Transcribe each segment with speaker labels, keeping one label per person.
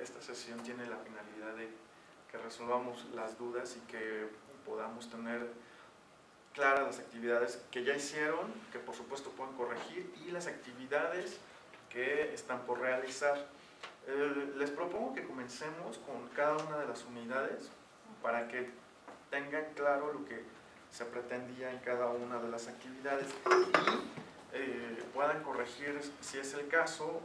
Speaker 1: esta sesión tiene la finalidad de que resolvamos las dudas y que podamos tener claras las actividades que ya hicieron, que por supuesto pueden corregir, y las actividades que están por realizar. Les propongo que comencemos con cada una de las unidades para que tengan claro lo que se pretendía en cada una de las actividades y puedan corregir si es el caso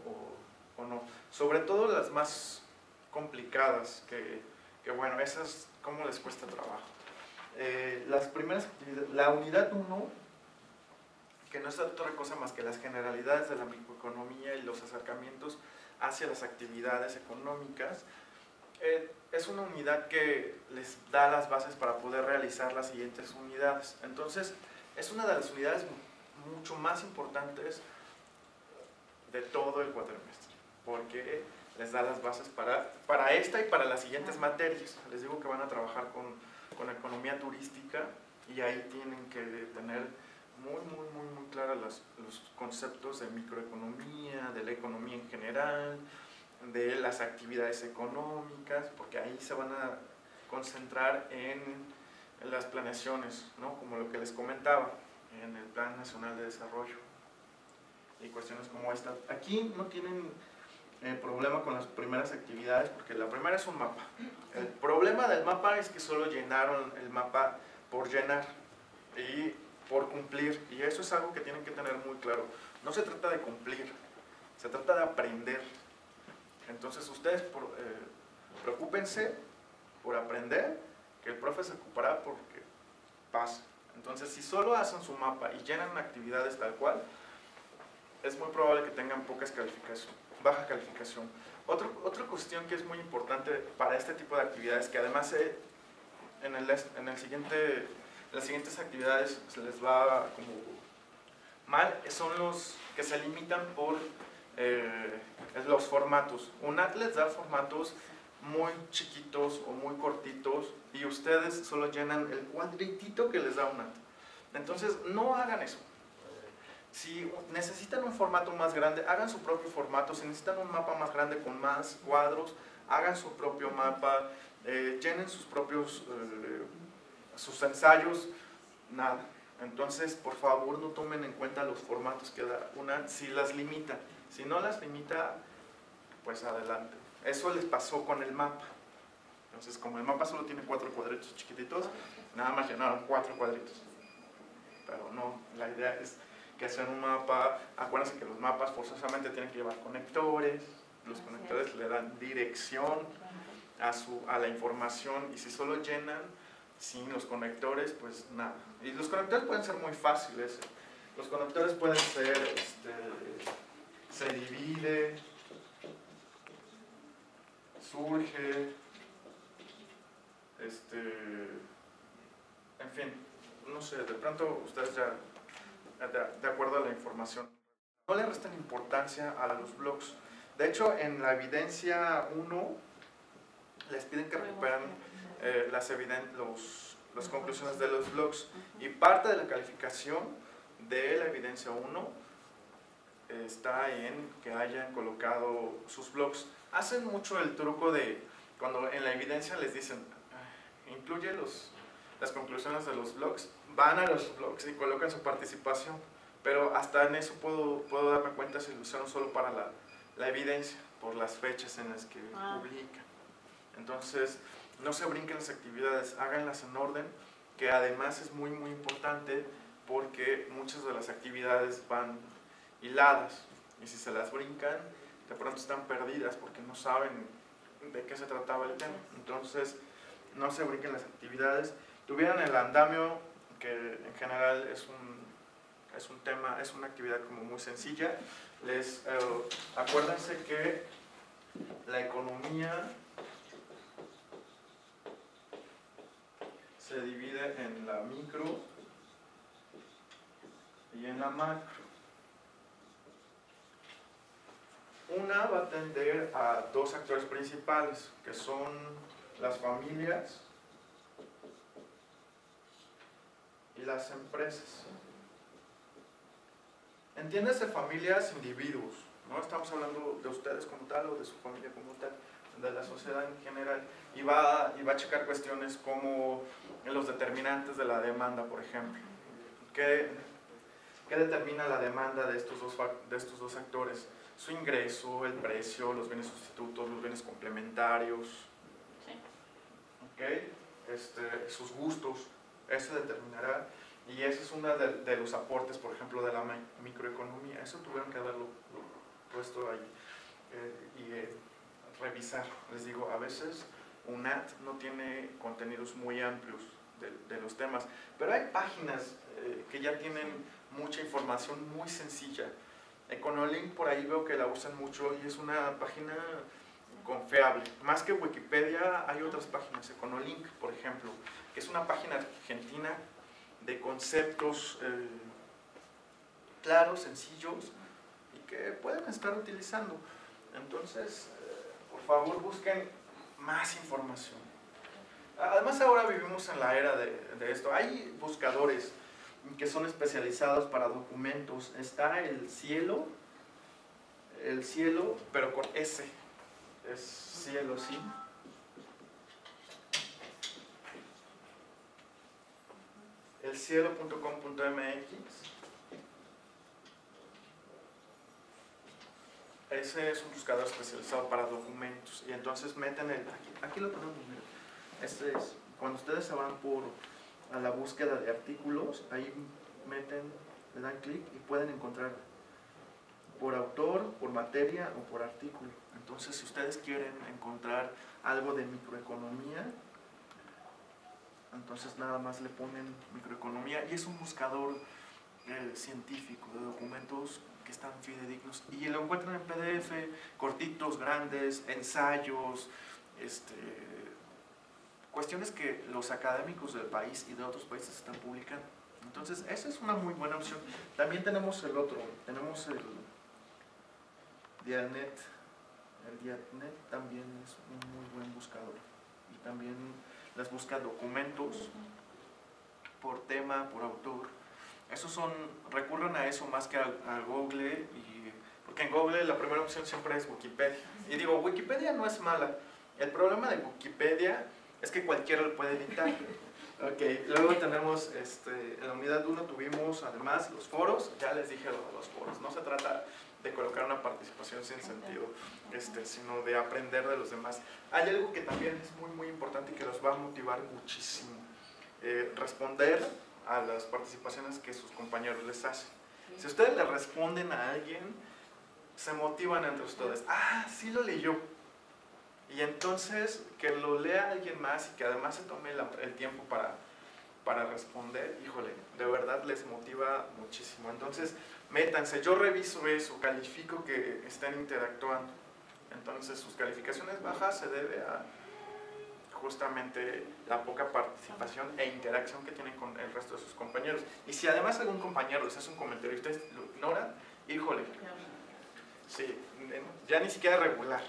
Speaker 1: o no. Sobre todo las más complicadas, que bueno, esas cómo les cuesta trabajo. Las primeras actividades, la unidad 1, que no es otra cosa más que las generalidades de la microeconomía y los acercamientos hacia las actividades económicas, es una unidad que les da las bases para poder realizar las siguientes unidades. Entonces, es una de las unidades mucho más importantes de todo el cuatrimestre, porque les da las bases para esta y para las siguientes materias. Les digo que van a trabajar con economía turística y ahí tienen que tener muy claros los conceptos de microeconomía, de la economía en general, de las actividades económicas, porque ahí se van a concentrar en las planeaciones, ¿no? Como lo que les comentaba, en el Plan Nacional de Desarrollo y cuestiones como esta. Aquí no tienen problema con las primeras actividades, porque la primera es un mapa. El problema del mapa es que solo llenaron el mapa por llenar y por cumplir, y eso es algo que tienen que tener muy claro. No se trata de cumplir, se trata de aprender. Entonces ustedes preocúpense por aprender, que el profe se ocupará porque pasa. Entonces, si solo hacen su mapa y llenan actividades tal cual, es muy probable que tengan baja calificación. Otra cuestión que es muy importante para este tipo de actividades, que además en las siguientes actividades se les va como mal, son los que se limitan por los formatos. UNAT les da formatos muy chiquitos o muy cortitos y ustedes solo llenan el cuadritito que les da UNAT. Entonces, no hagan eso. Si necesitan un formato más grande, hagan su propio formato. Si necesitan un mapa más grande con más cuadros, hagan su propio mapa, llenen sus propios sus ensayos, nada. Entonces, por favor, no tomen en cuenta los formatos que da UNAT si las limita. Si no las limita, pues adelante. Eso les pasó con el mapa. Entonces, como el mapa solo tiene 4 cuadritos chiquititos, nada más llenaron 4 cuadritos. Pero no, la idea es que hacer un mapa, acuérdense que los mapas forzosamente tienen que llevar conectores, los conectores le dan dirección a la información, y si solo llenan sin los conectores, pues nada. Y los conectores pueden ser muy fáciles. Los conectores pueden ser, se divide, surge, en fin, no sé, de pronto ustedes ya, de acuerdo a la información, no le restan importancia a los blogs. De hecho, en la evidencia 1 les piden que recuperen las conclusiones de los blogs, y parte de la calificación de la evidencia 1 está en que hayan colocado sus blogs. Hacen mucho el truco de cuando en la evidencia les dicen incluye las conclusiones de los blogs, van a los blogs y colocan su participación, pero hasta en eso puedo darme cuenta si lo usaron solo para la evidencia, por las fechas en las que publican. Entonces, no se brinquen las actividades, háganlas en orden, que además es muy importante, porque muchas de las actividades van hiladas, y si se las brincan, de pronto están perdidas porque no saben de qué se trataba el tema. Entonces, no se brinquen las actividades. Tuvieran el andamio, que en general es un tema, es una actividad como muy sencilla. Acuérdense que la economía se divide en la micro y en la macro. Una va a atender a 2 actores principales, que son las familias y las empresas. Entiéndase familias, individuos, no estamos hablando de ustedes como tal o de su familia como tal. de la sociedad en general, y va a checar cuestiones como los determinantes de la demanda, por ejemplo. ¿Qué determina la demanda de estos dos actores? Su ingreso, el precio, los bienes sustitutos, los bienes complementarios, ¿okay? Sus gustos, eso determinará, y ese es uno de los aportes, por ejemplo, de la microeconomía. Eso tuvieron que haberlo puesto ahí y revisar. Les digo, a veces UNAT no tiene contenidos muy amplios de los temas, pero hay páginas que ya tienen mucha información muy sencilla. Econolink por ahí veo que la usan mucho y es una página confiable. Más que Wikipedia hay otras páginas, Econolink por ejemplo, que es una página argentina de conceptos claros, sencillos y que pueden estar utilizando. Entonces, por favor busquen más información. Además ahora vivimos en la era de esto. Hay buscadores que son especializados para documentos. Está el cielo, pero con S. Es cielo, sí. elcielo.com.mx. Ese es un buscador especializado para documentos. Y entonces meten aquí lo tenemos, mira. Este es, cuando ustedes se van a la búsqueda de artículos, ahí le dan clic y pueden encontrar por autor, por materia o por artículo. Entonces, si ustedes quieren encontrar algo de microeconomía, entonces nada más le ponen microeconomía y es un buscador científico de documentos que están fidedignos y lo encuentran en PDF, cortitos, grandes, ensayos, cuestiones que los académicos del país y de otros países están publicando. Entonces, esa es una muy buena opción. También tenemos el otro, tenemos el Dialnet. El Dialnet también es un muy buen buscador y también les busca documentos por tema, por autor. Recurren a eso más que a Google, porque en Google la primera opción siempre es Wikipedia. Y digo, Wikipedia no es mala. El problema de Wikipedia es que cualquiera lo puede editar. Okay. Luego tenemos, en la unidad 1 tuvimos además los foros. Ya les dije lo de los foros. No se trata de colocar una participación sin sentido, sino de aprender de los demás. Hay algo que también es muy importante y que los va a motivar muchísimo. Responder a las participaciones que sus compañeros les hacen. Si ustedes le responden a alguien, se motivan entre ustedes. Ah, sí lo leyó. Y entonces que lo lea alguien más y que además se tome el tiempo para responder, híjole, de verdad les motiva muchísimo. Entonces, métanse, yo reviso eso, califico que estén interactuando. Entonces, sus calificaciones bajas se debe a justamente la poca participación e interacción que tienen con el resto de sus compañeros. Y si además algún compañero les hace un comentario y ustedes lo ignoran, híjole, sí, ya ni siquiera regular.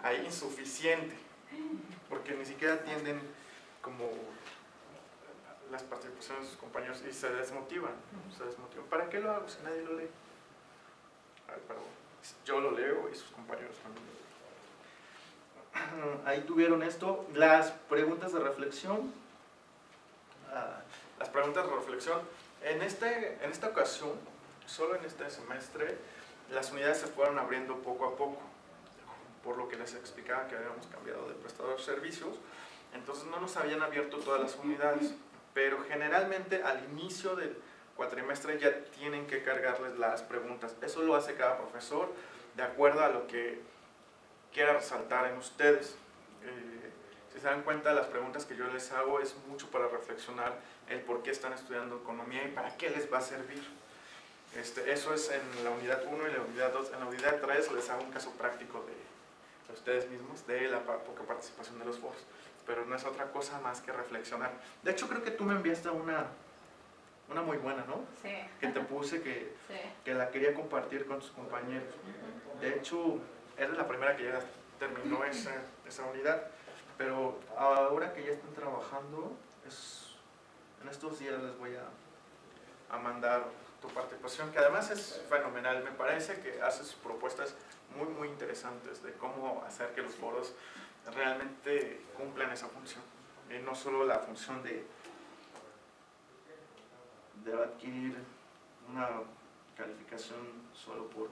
Speaker 1: Hay insuficiente, porque ni siquiera atienden como las participaciones de sus compañeros y se desmotivan. ¿Para qué lo hago si nadie lo lee? Ay, perdón. Yo lo leo y sus compañeros también lo leen. Ahí tuvieron esto, las preguntas de reflexión. Las preguntas de reflexión, en esta ocasión, solo en este semestre, las unidades se fueron abriendo poco a poco. Por lo que les explicaba que habíamos cambiado de prestador de servicios, entonces no nos habían abierto todas las unidades, pero generalmente al inicio del cuatrimestre ya tienen que cargarles las preguntas. Eso lo hace cada profesor de acuerdo a lo que quiera resaltar en ustedes. Si se dan cuenta, las preguntas que yo les hago es mucho para reflexionar el por qué están estudiando economía y para qué les va a servir. Eso es en la unidad 1 y la unidad 2. En la unidad 3 les hago un caso práctico de ustedes mismos de la poca participación de los foros, pero no es otra cosa más que reflexionar. De hecho, creo que tú me enviaste una muy buena, ¿no?
Speaker 2: Sí.
Speaker 1: Que te puse que,
Speaker 2: sí.
Speaker 1: que la quería compartir con tus compañeros. De hecho, eres la primera que ya terminó esa unidad, pero ahora que ya están trabajando, en estos días les voy a mandar tu participación, que además es fenomenal. Me parece que haces propuestas muy interesantes de cómo hacer que los foros realmente cumplan esa función, no solo la función de adquirir una calificación solo por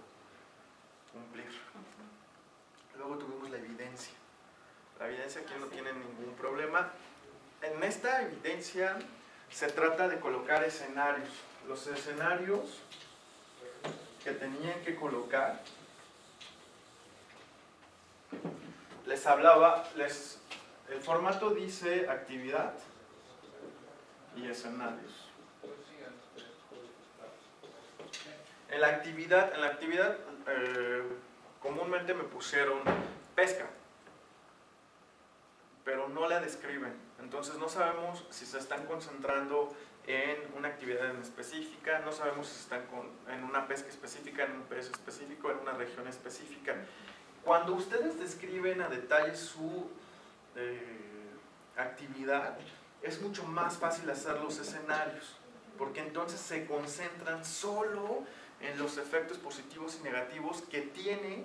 Speaker 1: cumplir. Luego tuvimos la evidencia. La evidencia aquí no tiene ningún problema. En esta evidencia se trata de colocar escenarios. Los escenarios que tenían que colocar, les hablaba, el formato dice actividad y escenarios. En la actividad comúnmente me pusieron pesca, pero no la describen. Entonces no sabemos si se están concentrando en una actividad en específica, no sabemos si están en una pesca específica, en un pez específico, en una región específica. Cuando ustedes describen a detalle su actividad, es mucho más fácil hacer los escenarios, porque entonces se concentran solo en los efectos positivos y negativos que tiene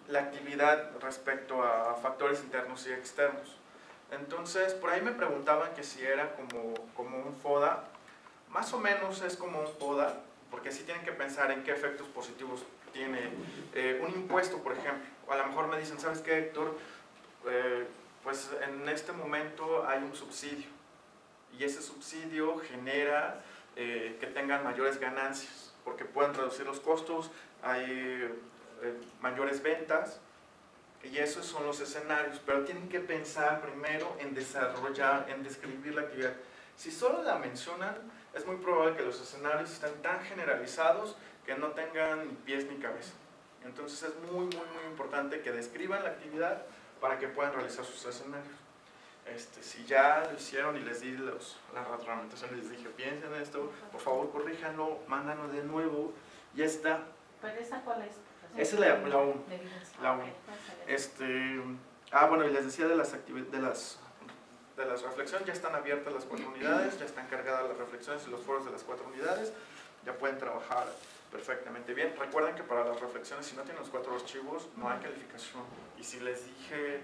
Speaker 1: la actividad respecto a factores internos y externos. Entonces, por ahí me preguntaban que si era como un FODA. Más o menos es como un FODA, porque sí tienen que pensar en qué efectos positivos tiene un impuesto, por ejemplo. O a lo mejor me dicen, ¿sabes qué, Héctor? Pues en este momento hay un subsidio, y ese subsidio genera que tengan mayores ganancias, porque pueden reducir los costos, hay mayores ventas, y esos son los escenarios. Pero tienen que pensar primero en desarrollar, en describir la actividad. Si solo la mencionan, es muy probable que los escenarios estén tan generalizados que no tengan ni pies ni cabeza. Entonces es muy importante que describan la actividad para que puedan realizar sus escenarios. Si ya lo hicieron y les di las reglamentaciones, les dije, piensen en esto, por favor corríjanlo, mándanos de nuevo, ya está.
Speaker 2: ¿Pero esa cuál es?
Speaker 1: Esa es la 1. La 1. Bueno, y les decía de las reflexiones, ya están abiertas las 4 unidades, ya están cargadas las reflexiones y los foros de las 4 unidades, ya pueden trabajar perfectamente bien. Recuerden que para las reflexiones, si no tienen los 4 archivos, no hay calificación. Y si les dije,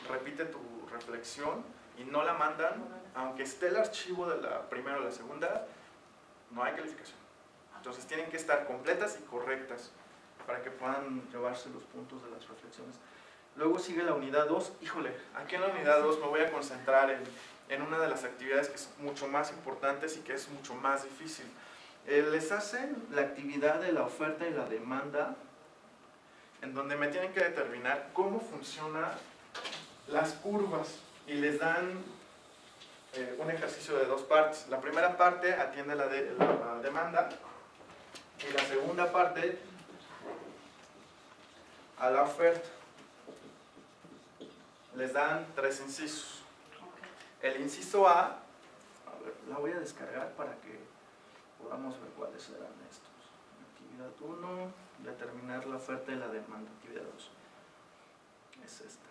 Speaker 1: repite tu reflexión y no la mandan, aunque esté el archivo de la primera o la segunda, no hay calificación. Entonces tienen que estar completas y correctas para que puedan llevarse los puntos de las reflexiones. Luego sigue la unidad 2. Híjole, aquí en la unidad 2 me voy a concentrar en una de las actividades que es mucho más importantes y que es mucho más difícil. Les hacen la actividad de la oferta y la demanda, en donde me tienen que determinar cómo funcionan las curvas, y les dan un ejercicio de 2 partes. La primera parte atiende la demanda, y la segunda parte a la oferta. Les dan 3 incisos. El inciso A ver, la voy a descargar para que podamos ver cuáles serán estos. Actividad 1, determinar la oferta y la demanda. Actividad 2 es esta.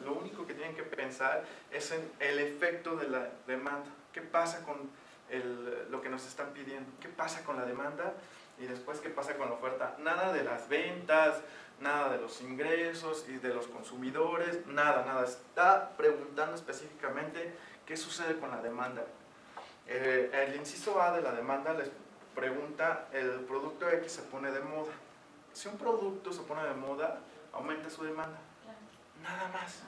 Speaker 1: Lo único que tienen que pensar es en el efecto de la demanda. ¿Qué pasa con lo que nos están pidiendo? ¿Qué pasa con la demanda? Y después, ¿qué pasa con la oferta? Nada de las ventas, nada de los ingresos y de los consumidores, nada. Está preguntando específicamente qué sucede con la demanda. El inciso A de la demanda les pregunta, el producto X se pone de moda. Si un producto se pone de moda, aumenta su demanda. Nada más,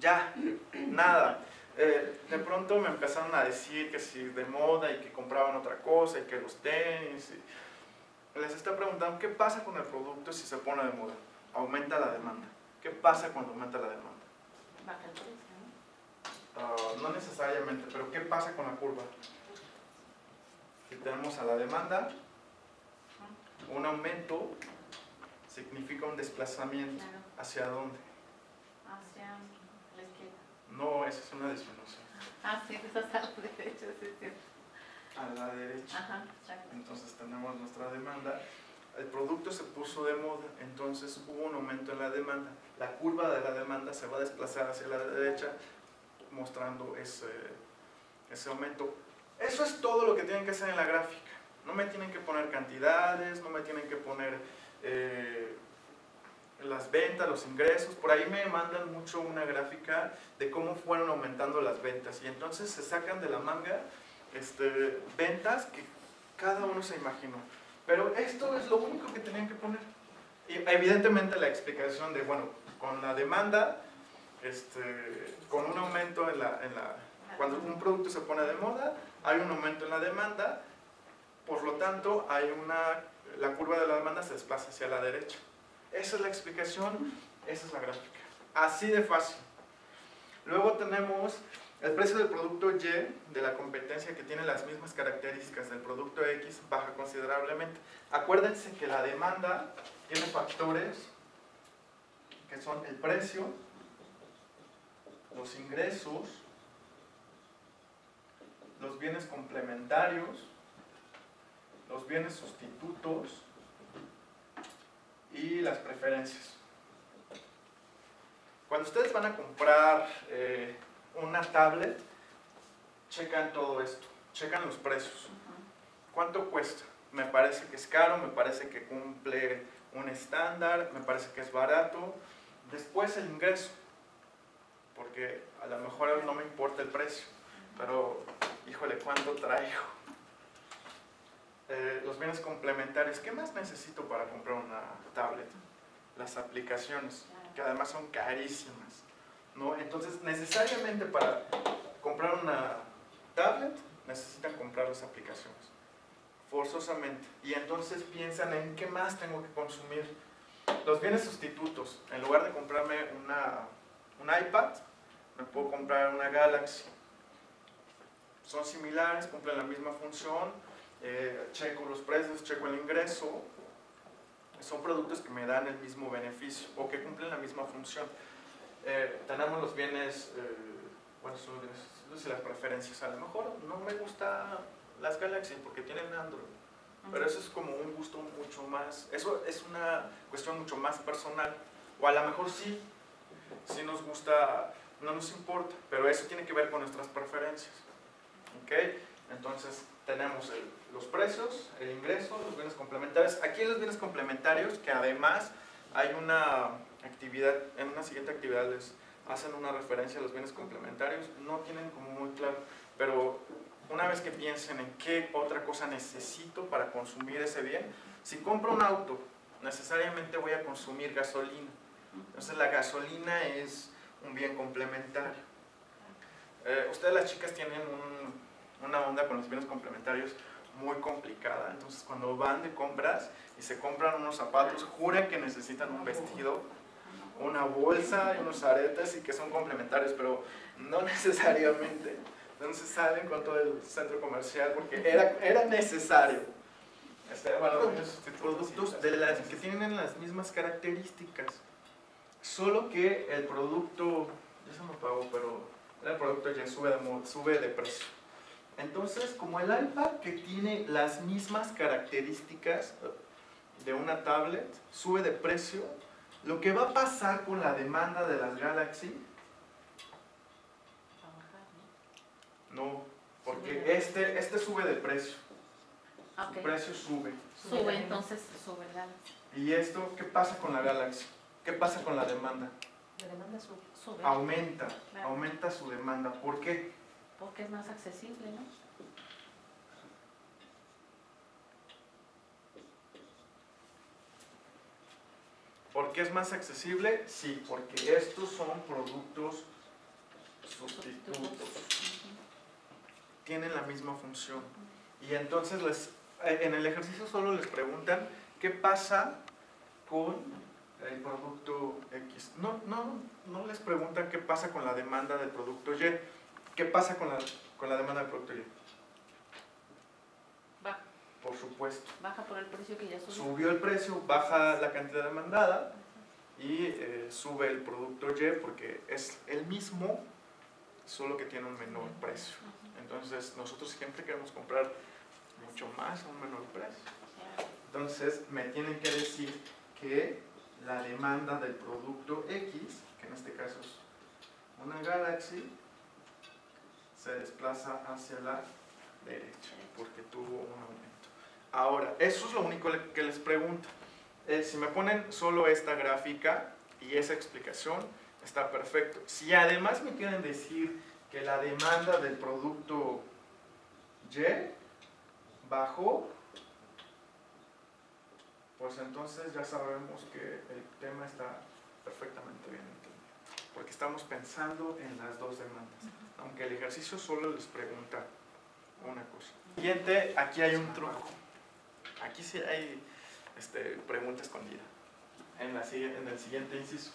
Speaker 1: ya, nada. De pronto me empezaron a decir que si de moda y que compraban otra cosa y que los tenis. Les está preguntando qué pasa con el producto si se pone de moda. Aumenta la demanda. ¿Qué pasa cuando aumenta la demanda?
Speaker 2: Baja el precio, ¿no?
Speaker 1: No necesariamente, pero ¿qué pasa con la curva? Si tenemos a la demanda, un aumento significa un desplazamiento.
Speaker 2: Claro.
Speaker 1: ¿Hacia dónde?
Speaker 2: Hacia la izquierda.
Speaker 1: No, esa es una disminución.
Speaker 2: Sí, esa está a la derecha, sí, sí.
Speaker 1: a la derecha.
Speaker 2: Ajá, exacto.
Speaker 1: Entonces tenemos nuestra demanda. El producto se puso de moda, entonces hubo un aumento en la demanda. La curva de la demanda se va a desplazar hacia la derecha, mostrando ese aumento. Eso es todo lo que tienen que hacer en la gráfica. No me tienen que poner cantidades, no me tienen que poner las ventas, los ingresos. Por ahí me mandan mucho una gráfica de cómo fueron aumentando las ventas. Y entonces se sacan de la manga ventas que cada uno se imaginó. Pero esto es lo único que tenían que poner. Y evidentemente la explicación de, bueno, con la demanda, con un aumento cuando un producto se pone de moda, hay un aumento en la demanda, por lo tanto, la curva de la demanda se desplaza hacia la derecha. Esa es la explicación, esa es la gráfica. Así de fácil. Luego tenemos el precio del producto Y de la competencia que tiene las mismas características del producto X baja considerablemente. Acuérdense que la demanda tiene factores que son el precio, los ingresos, los bienes complementarios, los bienes sustitutos y las preferencias. Cuando ustedes van a comprar una tablet, checan todo esto, checan los precios. ¿Cuánto cuesta? Me parece que es caro, me parece que cumple un estándar, me parece que es barato. Después el ingreso, porque a lo mejor no me importa el precio, pero híjole, ¿cuánto traigo? Los bienes complementarios, ¿qué más necesito para comprar una tablet? Las aplicaciones, que además son carísimas, ¿no? Entonces, necesariamente para comprar una tablet, necesitan comprar las aplicaciones, forzosamente. Y entonces piensan en qué más tengo que consumir. Los bienes sustitutos, en lugar de comprarme un iPad, me puedo comprar una Galaxy. Son similares, cumplen la misma función, checo los precios, checo el ingreso. Son productos que me dan el mismo beneficio o que cumplen la misma función. Tenemos los bienes, bueno, son las preferencias. A lo mejor no me gustan las Galaxy porque tienen Android, pero eso es como un gusto mucho más, eso es una cuestión mucho más personal. O a lo mejor sí nos gusta, no nos importa, pero eso tiene que ver con nuestras preferencias. ¿Ok? Entonces tenemos los precios, el ingreso, los bienes complementarios. Aquí en los bienes complementarios, que además hay una actividad, en una siguiente actividad les hacen una referencia a los bienes complementarios, no tienen como muy claro, pero una vez que piensen en qué otra cosa necesito para consumir ese bien, si compro un auto, necesariamente voy a consumir gasolina. Entonces la gasolina es un bien complementario. Ustedes las chicas tienen una onda con los bienes complementarios muy complicada. Entonces cuando van de compras y se compran unos zapatos, juran que necesitan un vestido, una bolsa y unos aretes y que son complementarios, pero no necesariamente. Entonces salen con todo el centro comercial porque era necesario. Bueno, productos que tienen las mismas características, solo que el producto, ya se me pagó, pero el producto ya sube de precio. Entonces, como el iPad, que tiene las mismas características de una tablet, sube de precio, lo que va a pasar con la demanda de las Galaxy, no, porque este sube de precio.
Speaker 2: Okay.
Speaker 1: El precio sube.
Speaker 2: Sube, entonces sube el Galaxy.
Speaker 1: ¿Y esto qué pasa con la Galaxy? ¿Qué pasa con la demanda?
Speaker 2: La demanda sube.
Speaker 1: Aumenta,
Speaker 2: claro.
Speaker 1: Aumenta su demanda. ¿Por qué?
Speaker 2: Porque es más accesible, ¿no?
Speaker 1: ¿Por qué es más accesible? Sí, porque estos son productos sustitutos. Tienen la misma función. Y entonces en el ejercicio solo les preguntan qué pasa con el producto X. No les preguntan qué pasa con la demanda del producto Y. ¿Qué pasa con la demanda del producto Y?
Speaker 2: Baja.
Speaker 1: Por supuesto.
Speaker 2: Baja por el precio que ya subió.
Speaker 1: Subió el precio, baja la cantidad demandada y sube el producto Y porque es el mismo, solo que tiene un menor precio. Entonces nosotros siempre queremos comprar mucho más a un menor precio. Entonces me tienen que decir que la demanda del producto X, que en este caso es una Galaxy, se desplaza hacia la derecha porque tuvo un aumento. Ahora, eso es lo único que les pregunto. Si me ponen solo esta gráfica y esa explicación, está perfecto. Si además me quieren decir que la demanda del producto Y bajó, pues entonces ya sabemos que el tema está perfectamente bien entendido, porque estamos pensando en las dos demandas, aunque el ejercicio solo les pregunta una cosa. Siguiente, aquí hay un truco. Aquí sí hay pregunta escondida en el siguiente inciso,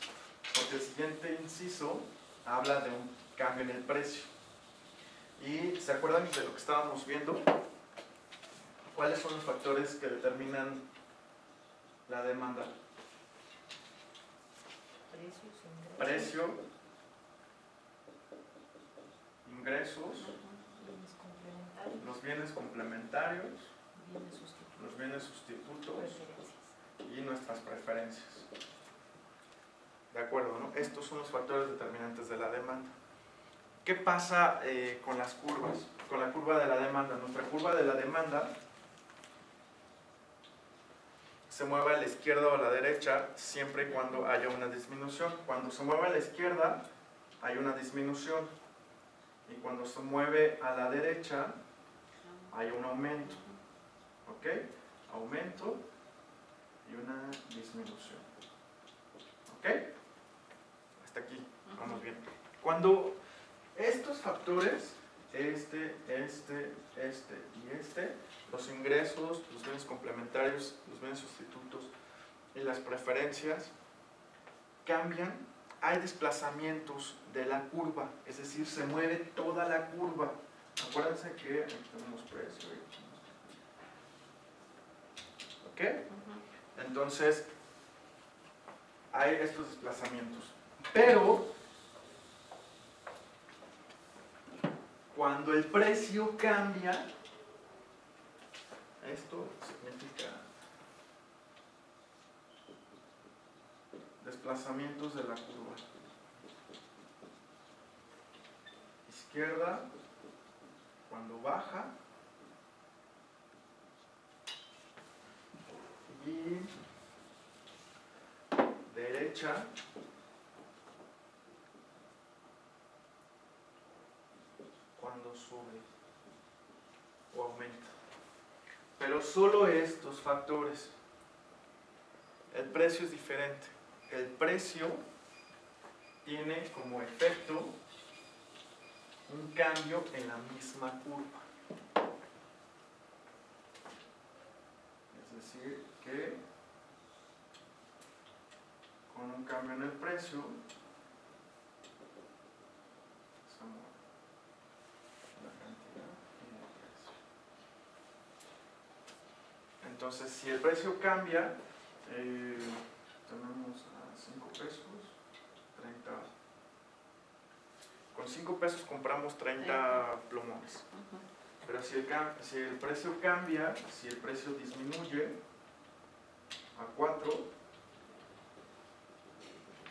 Speaker 1: porque el siguiente inciso habla de un cambio en el precio. Y ¿se acuerdan de lo que estábamos viendo? ¿Cuáles son los factores que determinan la demanda? Precio, ingresos, los bienes complementarios, los bienes sustitutos y nuestras preferencias. ¿De acuerdo, no? Estos son los factores determinantes de la demanda. ¿Qué pasa con las curvas? Con la curva de la demanda. Nuestra curva de la demanda se mueve a la izquierda o a la derecha siempre y cuando haya una disminución. Cuando se mueve a la izquierda hay una disminución y cuando se mueve a la derecha hay un aumento. ¿Ok? Aumento y una disminución. ¿Ok? Hasta aquí, vamos bien. Cuando estos factores, los ingresos, los bienes complementarios, los bienes sustitutos y las preferencias cambian, hay desplazamientos de la curva, es decir, se mueve toda la curva. Acuérdense que aquí tenemos precio. ¿Ok? Entonces, hay estos desplazamientos. Pero, cuando el precio cambia, esto significa desplazamientos de la curva. Izquierda, cuando baja, y derecha cuando sube o aumenta. Pero solo estos factores. El precio es diferente. El precio tiene como efecto un cambio en la misma curva. Es decir, que con un cambio en el precio se mueve la cantidad y el precio. Entonces, si el precio cambia, tenemos a 5 pesos, 30. Con 5 pesos compramos 30 plumones. Pero si el precio cambia, si el precio disminuye a 4,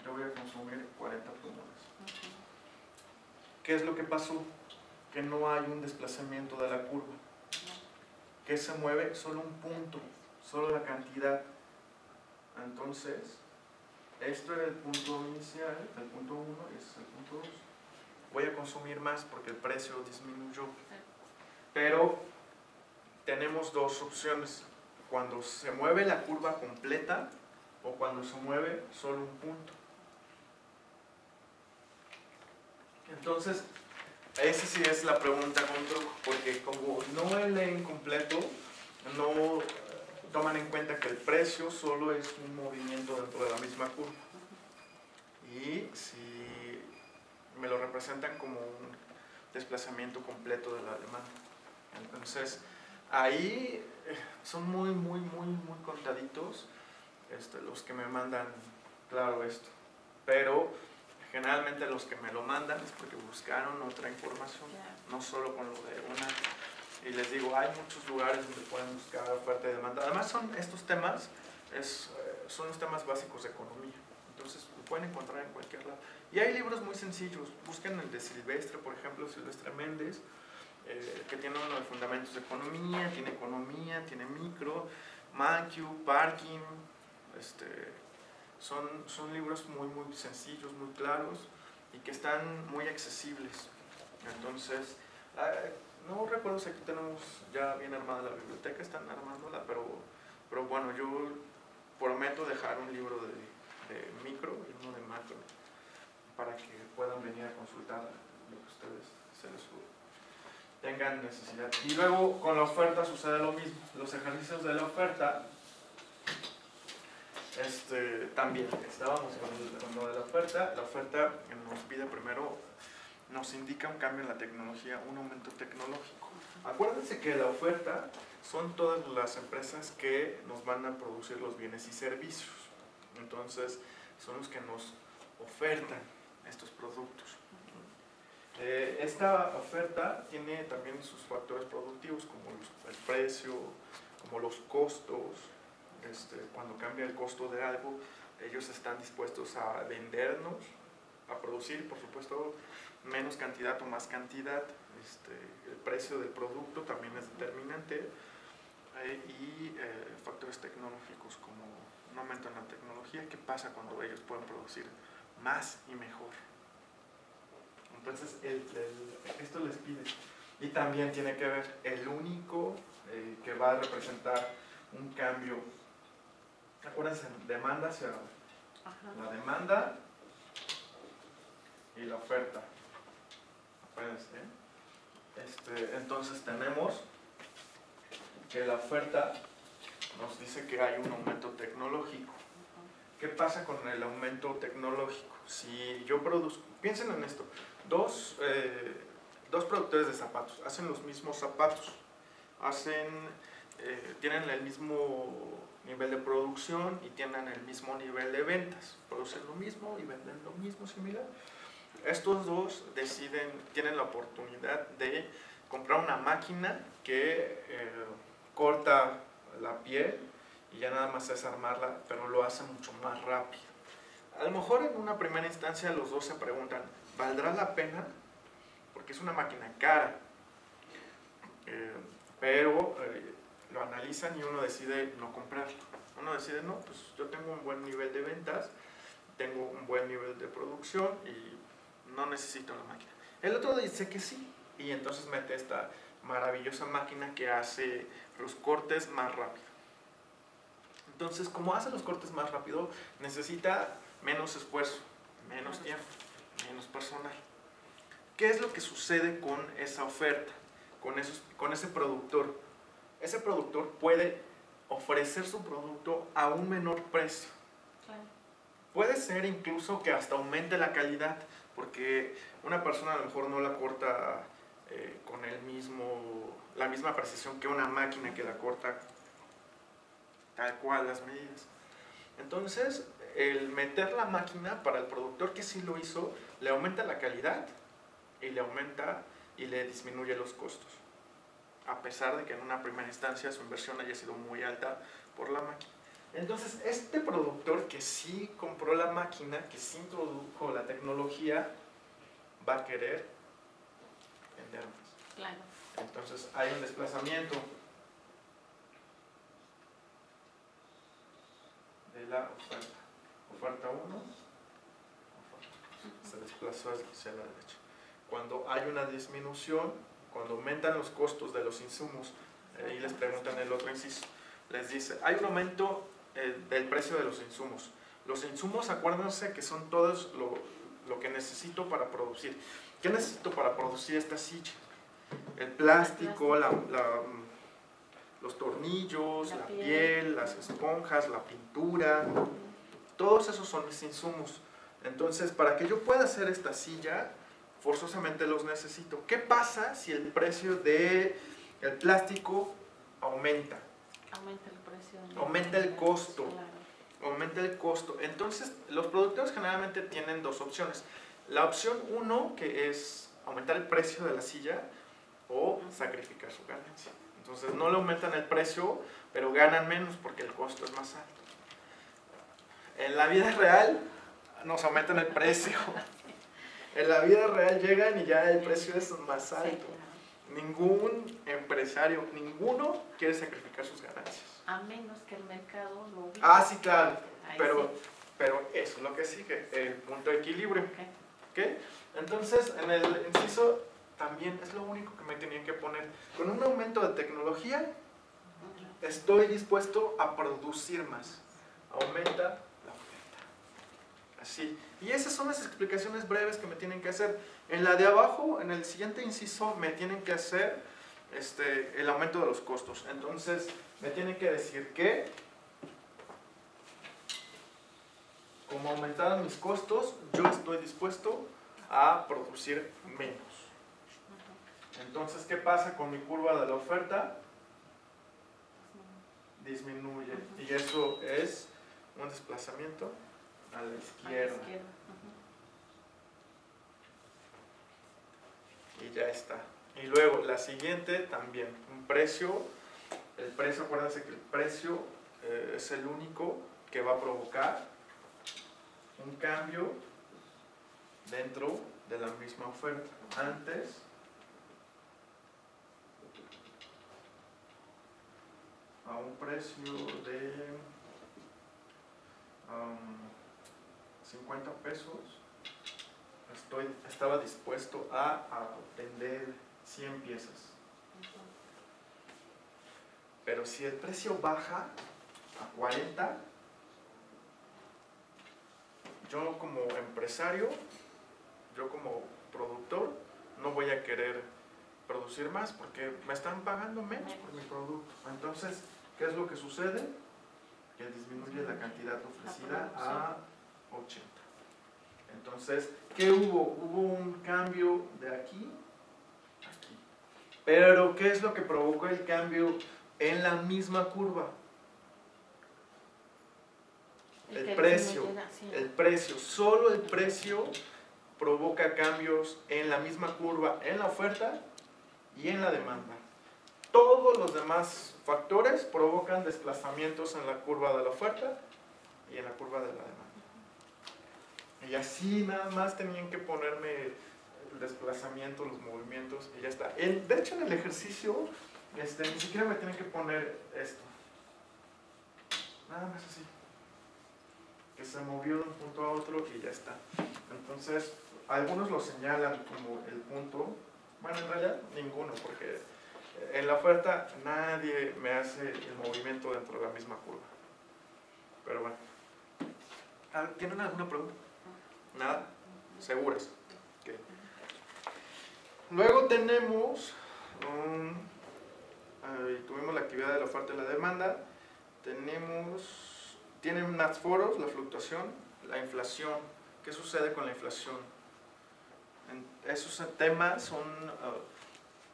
Speaker 1: yo voy a consumir 40 plumones. ¿Qué es lo que pasó? Que no hay un desplazamiento de la curva. ¿Qué se mueve? Solo un punto, solo la cantidad. Entonces, esto era el punto inicial, el punto 1, y este es el punto 2. Voy a consumir más porque el precio disminuyó. Pero tenemos dos opciones: cuando se mueve la curva completa o cuando se mueve solo un punto. Entonces, esa sí es la pregunta con truco, porque como no leen completo, no toman en cuenta que el precio solo es un movimiento dentro de la misma curva. Y si me lo representan como un desplazamiento completo de la demanda. Entonces, ahí son muy contaditos los que me mandan claro esto. Pero generalmente los que me lo mandan es porque buscaron otra información, no solo con lo de una Y les digo, hay muchos lugares donde pueden buscar oferta y demanda. Además son estos temas, son los temas básicos de economía. Entonces lo pueden encontrar en cualquier lado. Y hay libros muy sencillos. Busquen el de Silvestre, por ejemplo, Silvestre Méndez, que tiene uno de fundamentos de economía, tiene micro, Mankiw, Parkin. Son libros muy sencillos, muy claros y que están muy accesibles. Entonces, no recuerdo si aquí tenemos ya bien armada la biblioteca, están armándola, pero bueno, yo prometo dejar un libro de micro y uno de macro para que puedan venir a consultar lo que ustedes se les tengan necesidad. Y luego con la oferta sucede lo mismo. Los ejercicios de la oferta, también estábamos con lo de la oferta. La oferta nos pide primero, nos indica un cambio en la tecnología, un aumento tecnológico. Acuérdense que la oferta son todas las empresas que nos van a producir los bienes y servicios. Entonces, son los que nos ofertan estos productos. Esta oferta tiene también sus factores productivos, como el precio, como los costos. Cuando cambia el costo de algo, ellos están dispuestos a vendernos, a producir, por supuesto, menos cantidad o más cantidad. El precio del producto también es determinante. Y factores tecnológicos como un aumento en la tecnología. ¿Qué pasa cuando ellos pueden producir más y mejor? Entonces esto les pide. Y también tiene que ver el único que va a representar un cambio. Acuérdense, demanda hacia la demanda y la oferta. Acuérdense. Entonces tenemos que la oferta nos dice que hay un aumento tecnológico. ¿Qué pasa con el aumento tecnológico? Si yo produzco, piensen en esto, dos productores de zapatos hacen los mismos zapatos, tienen el mismo nivel de producción y tienen el mismo nivel de ventas, producen lo mismo y venden lo mismo similar. Estos dos tienen la oportunidad de comprar una máquina que corta la piel y ya nada más es armarla, pero lo hace mucho más rápido. A lo mejor en una primera instancia los dos se preguntan, ¿valdrá la pena? Porque es una máquina cara, pero lo analizan y uno decide no comprarlo. Uno decide, no, pues yo tengo un buen nivel de ventas, tengo un buen nivel de producción y no necesito la máquina. El otro dice que sí, y entonces mete esta maravillosa máquina que hace los cortes más rápido. Entonces, como hace los cortes más rápido, necesita menos esfuerzo, menos tiempo, menos personal. ¿Qué es lo que sucede con esa oferta, con ese productor? Ese productor puede ofrecer su producto a un menor precio.
Speaker 2: Claro.
Speaker 1: Puede ser incluso que hasta aumente la calidad, porque una persona a lo mejor no la corta con la misma precisión que una máquina que la corta tal cual las medidas. Entonces, el meter la máquina para el productor que sí lo hizo, le aumenta la calidad y le disminuye los costos, a pesar de que en una primera instancia su inversión haya sido muy alta por la máquina. Entonces, este productor que sí compró la máquina, que sí introdujo la tecnología, va a querer vender más.
Speaker 2: Claro.
Speaker 1: Entonces, hay un desplazamiento de la oferta. Oferta 1, se desplazó hacia la derecha. Cuando hay una disminución, cuando aumentan los costos de los insumos, y les preguntan el otro inciso, les dice, hay un aumento del precio de los insumos. Los insumos, acuérdense que son todos lo que necesito para producir. ¿Qué necesito para producir esta silla? El plástico, los tornillos, la piel, las esponjas, la pintura, todos esos son mis insumos. Entonces, para que yo pueda hacer esta silla, forzosamente los necesito. ¿Qué pasa si el precio del plástico aumenta?
Speaker 2: Aumenta el precio.
Speaker 1: Aumenta el costo.
Speaker 2: Claro.
Speaker 1: Aumenta el costo. Entonces, los productores generalmente tienen dos opciones. La opción 1, que es aumentar el precio de la silla, o sacrificar su ganancia. Entonces no le aumentan el precio, pero ganan menos porque el costo es más alto. En la vida real nos aumentan el precio. En la vida real llegan y ya el precio es más alto. Ningún empresario, ninguno quiere sacrificar sus ganancias.
Speaker 2: A menos que el mercado lo obligue.
Speaker 1: Ah, sí, claro.
Speaker 2: Ahí
Speaker 1: Pero
Speaker 2: sí.
Speaker 1: eso es lo que sigue, el punto de equilibrio.
Speaker 2: Ok.
Speaker 1: ¿Ok? Entonces, en el inciso también es lo único que me tenían que poner. Con un aumento de tecnología, estoy dispuesto a producir más. Aumenta la oferta. Así. Y esas son las explicaciones breves que me tienen que hacer. En la de abajo, en el siguiente inciso, me tienen que hacer el aumento de los costos. Entonces, me tienen que decir que, como aumentaron mis costos, yo estoy dispuesto a producir menos. Entonces, ¿qué pasa con mi curva de la oferta? Disminuye. Y eso es un desplazamiento a la izquierda. Y ya está. Y luego la siguiente también, un precio. El precio, acuérdense que el precio es el único que va a provocar un cambio dentro de la misma oferta. Antes a un precio de 50 pesos estaba dispuesto a vender 100 piezas. Pero si el precio baja a 40, yo como empresario, yo como productor, no voy a querer producir más porque me están pagando menos por mi producto. Entonces, ¿qué es lo que sucede? Que disminuye la cantidad ofrecida a 80. Entonces, ¿qué hubo? Hubo un cambio de aquí a aquí. Pero, ¿qué es lo que provocó el cambio en la misma curva? El precio. El precio. Solo el precio provoca cambios en la misma curva, en la oferta y en la demanda. Todos los demás factores provocan desplazamientos en la curva de la oferta y en la curva de la demanda. Y así nada más tenían que ponerme el desplazamiento, los movimientos y ya está. De hecho, en el ejercicio ni siquiera me tienen que poner esto. Nada más así. Que se movió de un punto a otro y ya está. Entonces, algunos lo señalan como el punto. Bueno, en realidad ninguno, porque en la oferta nadie me hace el movimiento dentro de la misma curva. Pero bueno. ¿Tienen alguna pregunta? ¿Nada? ¿Seguras? Okay. Luego tenemos, tuvimos la actividad de la oferta y la demanda. Tienen más foros, la fluctuación, la inflación. ¿Qué sucede con la inflación? Esos temas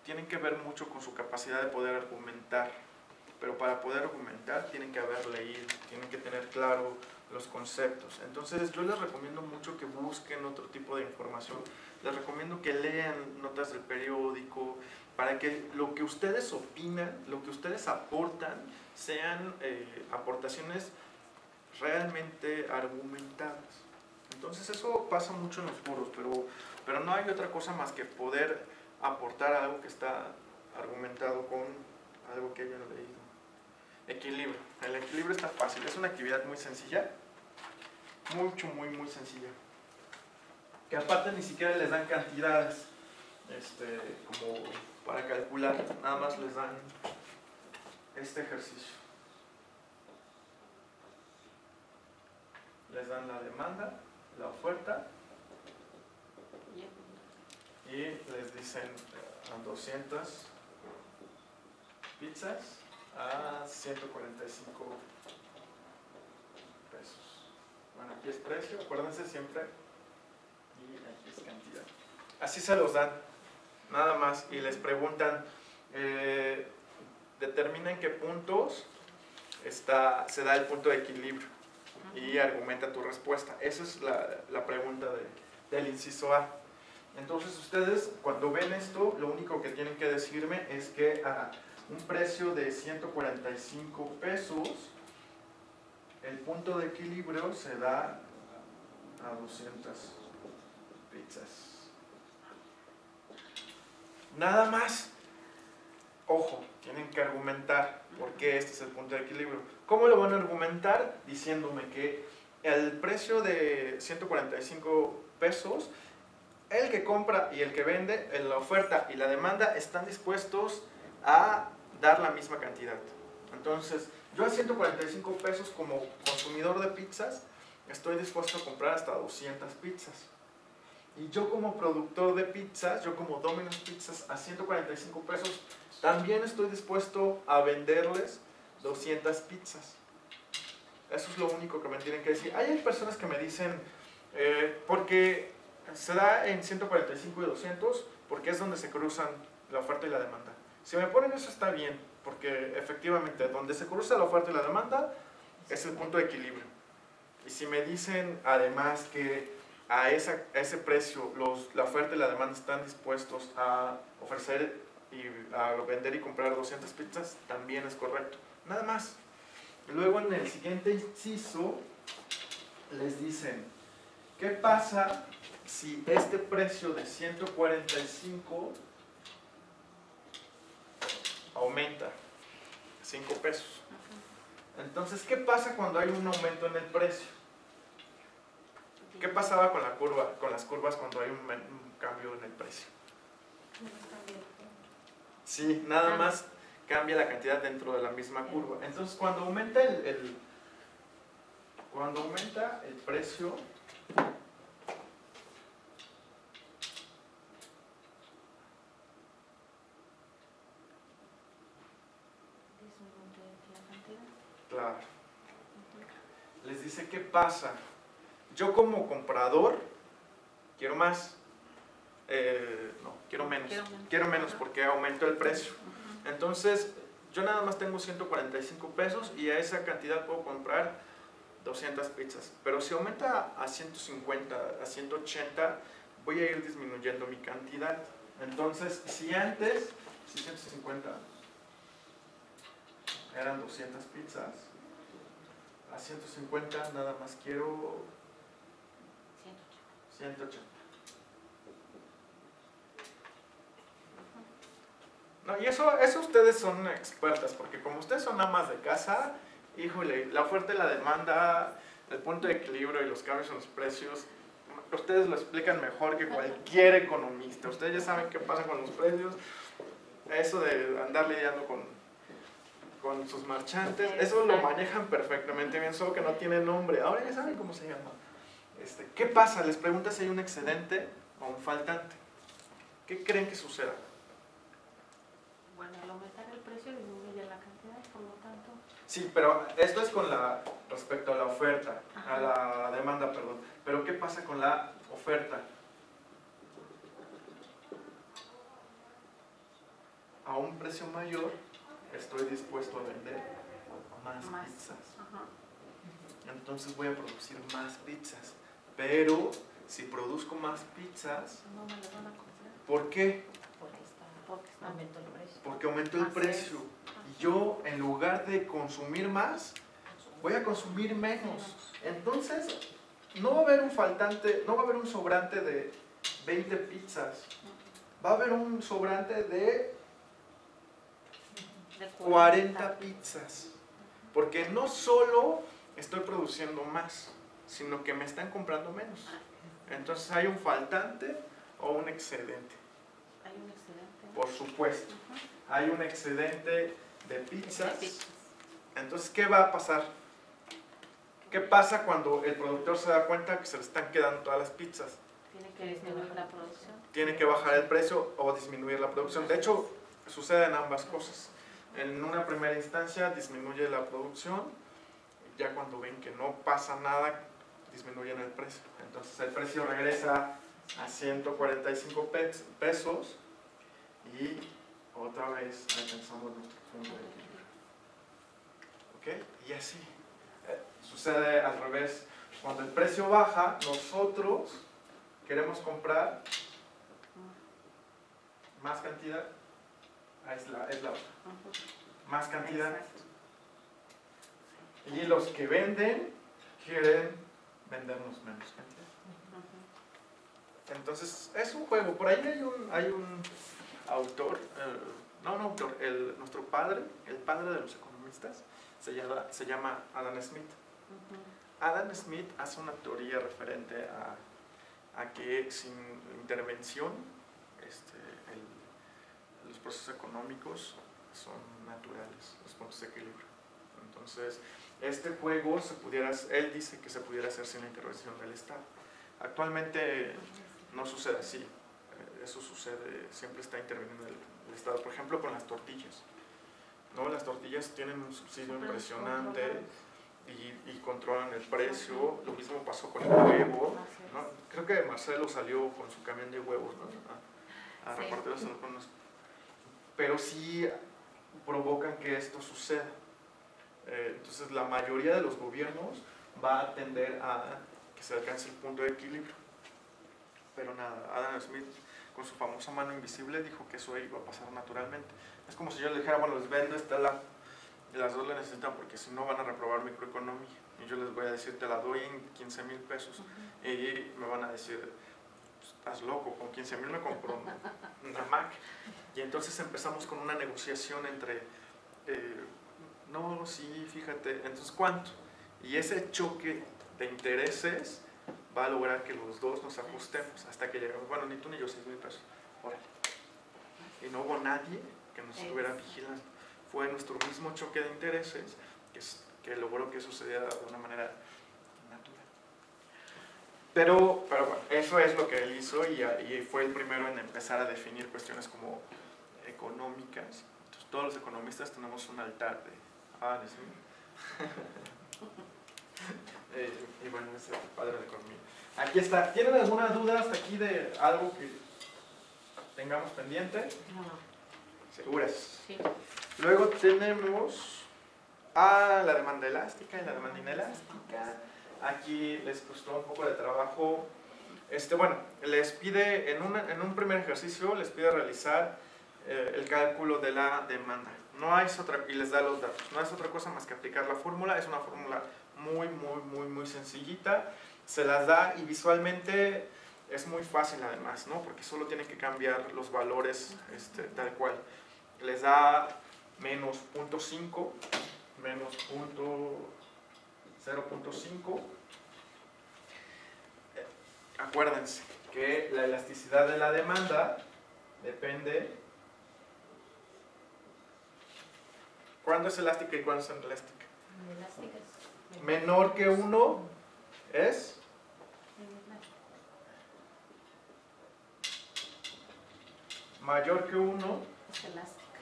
Speaker 1: tienen que ver mucho con su capacidad de poder argumentar, pero para poder argumentar tienen que haber leído, tienen que tener claro los conceptos. Entonces yo les recomiendo mucho que busquen otro tipo de información, les recomiendo que lean notas del periódico, para que lo que ustedes opinan, lo que ustedes aportan, sean aportaciones realmente argumentadas. Entonces eso pasa mucho en los foros, pero no hay otra cosa más que poder aportar algo que está argumentado con algo que hayan leído. Equilibrio. El equilibrio está fácil, es una actividad muy sencilla, muy sencilla. Que aparte ni siquiera les dan cantidades como para calcular, nada más les dan este ejercicio. Les dan la demanda, la oferta y les dicen a 200 pizzas a 145 pesos. Bueno, aquí es precio, acuérdense siempre, y aquí es cantidad. Así se los dan, nada más, y les preguntan, determina en qué puntos se da el punto de equilibrio y argumenta tu respuesta. Esa es la pregunta del inciso A. Entonces ustedes cuando ven esto, lo único que tienen que decirme es que a un precio de 145 pesos, el punto de equilibrio se da a 200 pizzas. Nada más. Ojo, tienen que argumentar por qué este es el punto de equilibrio. ¿Cómo lo van a argumentar? Diciéndome que el precio de 145 pesos, el que compra y el que vende, en la oferta y la demanda están dispuestos a dar la misma cantidad. Entonces, yo a 145 pesos como consumidor de pizzas, estoy dispuesto a comprar hasta 200 pizzas. Y yo como productor de pizzas, yo como Domino's Pizzas, a 145 pesos, también estoy dispuesto a venderles 200 pizzas. Eso es lo único que me tienen que decir. Hay personas que me dicen, porque se da en 145 y 200, porque es donde se cruzan la oferta y la demanda. Si me ponen eso está bien, porque efectivamente donde se cruza la oferta y la demanda es el punto de equilibrio. Y si me dicen además que a ese precio la oferta y la demanda están dispuestos a ofrecer y a vender y comprar 200 pizzas, también es correcto. Nada más. Luego en el siguiente inciso les dicen, ¿qué pasa si este precio de 145 aumenta 5 pesos? Entonces, ¿qué pasa cuando hay un aumento en el precio? ¿Qué pasaba con la curva, con las curvas cuando hay un cambio en el precio? Sí, nada más cambia la cantidad dentro de la misma curva. Entonces, cuando aumenta el precio, claro, les dice qué pasa. Yo como comprador quiero más, no, quiero menos porque aumentó el precio. Entonces, yo nada más tengo 145 pesos y a esa cantidad puedo comprar 200 pizzas. Pero si aumenta a 150, a 180, voy a ir disminuyendo mi cantidad. Entonces, si antes, si 150 eran 200 pizzas, a 150 nada más quiero 180. No, y eso ustedes son expertas, porque como ustedes son amas de casa, híjole, la oferta y la demanda, el punto de equilibrio y los cambios en los precios, ustedes lo explican mejor que cualquier economista. Ustedes ya saben qué pasa con los precios, eso de andar lidiando con sus marchantes, eso lo manejan perfectamente bien, solo que no tiene nombre. Ahora ya saben cómo se llama. ¿Qué pasa? Les pregunta si hay un excedente o un faltante. ¿Qué creen que suceda?
Speaker 2: Bueno, al aumentar el precio disminuye la cantidad, por lo tanto.
Speaker 1: Sí, pero esto es con respecto a la oferta, a la demanda, perdón. Pero ¿qué pasa con la oferta? A un precio mayor estoy dispuesto a vender más pizzas. Entonces voy a producir más pizzas. Pero si produzco más pizzas,
Speaker 2: no me las van a comprar.
Speaker 1: ¿Por qué?
Speaker 2: Porque aumentó el precio.
Speaker 1: Porque aumentó el precio. Y yo, en lugar de consumir más, voy a consumir menos. Entonces, no va a haber un faltante, no va a haber un sobrante de 20 pizzas. Va a haber un sobrante de 40 pizzas. Porque no solo estoy produciendo más, sino que me están comprando menos. Entonces, ¿hay un faltante o un excedente?
Speaker 2: Hay un excedente, ¿no?
Speaker 1: Por supuesto. Hay un excedente de pizzas. Entonces, ¿qué va a pasar? ¿Qué pasa cuando el productor se da cuenta que se le están quedando todas las pizzas?
Speaker 2: Tiene que disminuir la producción.
Speaker 1: Tiene que bajar el precio o disminuir la producción. De hecho, suceden ambas cosas. En una primera instancia disminuye la producción, ya cuando ven que no pasa nada, disminuyen el precio. Entonces el precio regresa a 145 pesos y otra vez alcanzamos nuestro punto de equilibrio. ¿Ok? Y así. Sucede al revés. Cuando el precio baja, nosotros queremos comprar más cantidad, es la otra,
Speaker 2: Ujú.
Speaker 1: más cantidad.
Speaker 2: Exacto.
Speaker 1: Y los que venden quieren vendernos menos cantidad.
Speaker 2: Ujú.
Speaker 1: Entonces es un juego. Por ahí hay un autor, nuestro padre, el padre de los economistas, se llama Adam Smith.
Speaker 2: Ujú.
Speaker 1: Adam Smith hace una teoría referente a que sin intervención los procesos económicos son naturales, los puntos de equilibrio. Entonces, este juego él dice que se pudiera hacer sin la intervención del Estado. Actualmente no sucede así. Eso sucede, siempre está interviniendo el Estado. Por ejemplo, con las tortillas, ¿no? Las tortillas tienen un subsidio impresionante y controlan el precio. Lo mismo pasó con el huevo, ¿no? Creo que Marcelo salió con su camión de huevos, ¿no? A repartirlos en algunos. Pero sí provocan que esto suceda. Entonces la mayoría de los gobiernos va a tender a que se alcance el punto de equilibrio. Pero nada, Adam Smith con su famosa mano invisible dijo que eso iba a pasar naturalmente. Es como si yo les dijera, bueno, les vendo esta lámpara, las dos la necesitan porque si no van a reprobar microeconomía. Y yo les voy a decir, te la doy en 15,000 pesos.
Speaker 2: Ujú.
Speaker 1: Y me van a decir, pues, estás loco, con 15,000 me compro una Mac. Y entonces empezamos con una negociación entre, no, sí, fíjate, entonces ¿cuánto? Y ese choque de intereses va a lograr que los dos nos ajustemos hasta que lleguemos, bueno, ni tú ni yo, 6,000 pesos, órale. Y no hubo nadie que nos estuviera vigilando. Fue nuestro mismo choque de intereses que logró que sucediera de una manera natural. Pero bueno, eso es lo que él hizo y fue el primero en empezar a definir cuestiones como económicas. Entonces, todos los economistas tenemos un altar de Adam Smith. Y bueno, es el padre de la economía. Aquí está. ¿Tienen alguna duda hasta aquí de algo que tengamos pendiente?
Speaker 2: No.
Speaker 1: ¿Seguras?
Speaker 2: Sí.
Speaker 1: Luego tenemos la demanda elástica y la demanda inelástica. Aquí les costó un poco de trabajo. Bueno, les pide, en un primer ejercicio, les pide realizar el cálculo de la demanda. Y les da los datos. No es otra cosa más que aplicar la fórmula. Es una fórmula muy sencillita. Se las da y visualmente es muy fácil además, ¿no? Porque solo tienen que cambiar los valores tal cual. Les da menos 0.5, menos 0.5. Acuérdense que la elasticidad de la demanda depende. ¿Cuándo es elástica y cuándo es inelástica?
Speaker 2: Elástica es
Speaker 1: Menor que 1 es mayor que 1
Speaker 2: es elástica.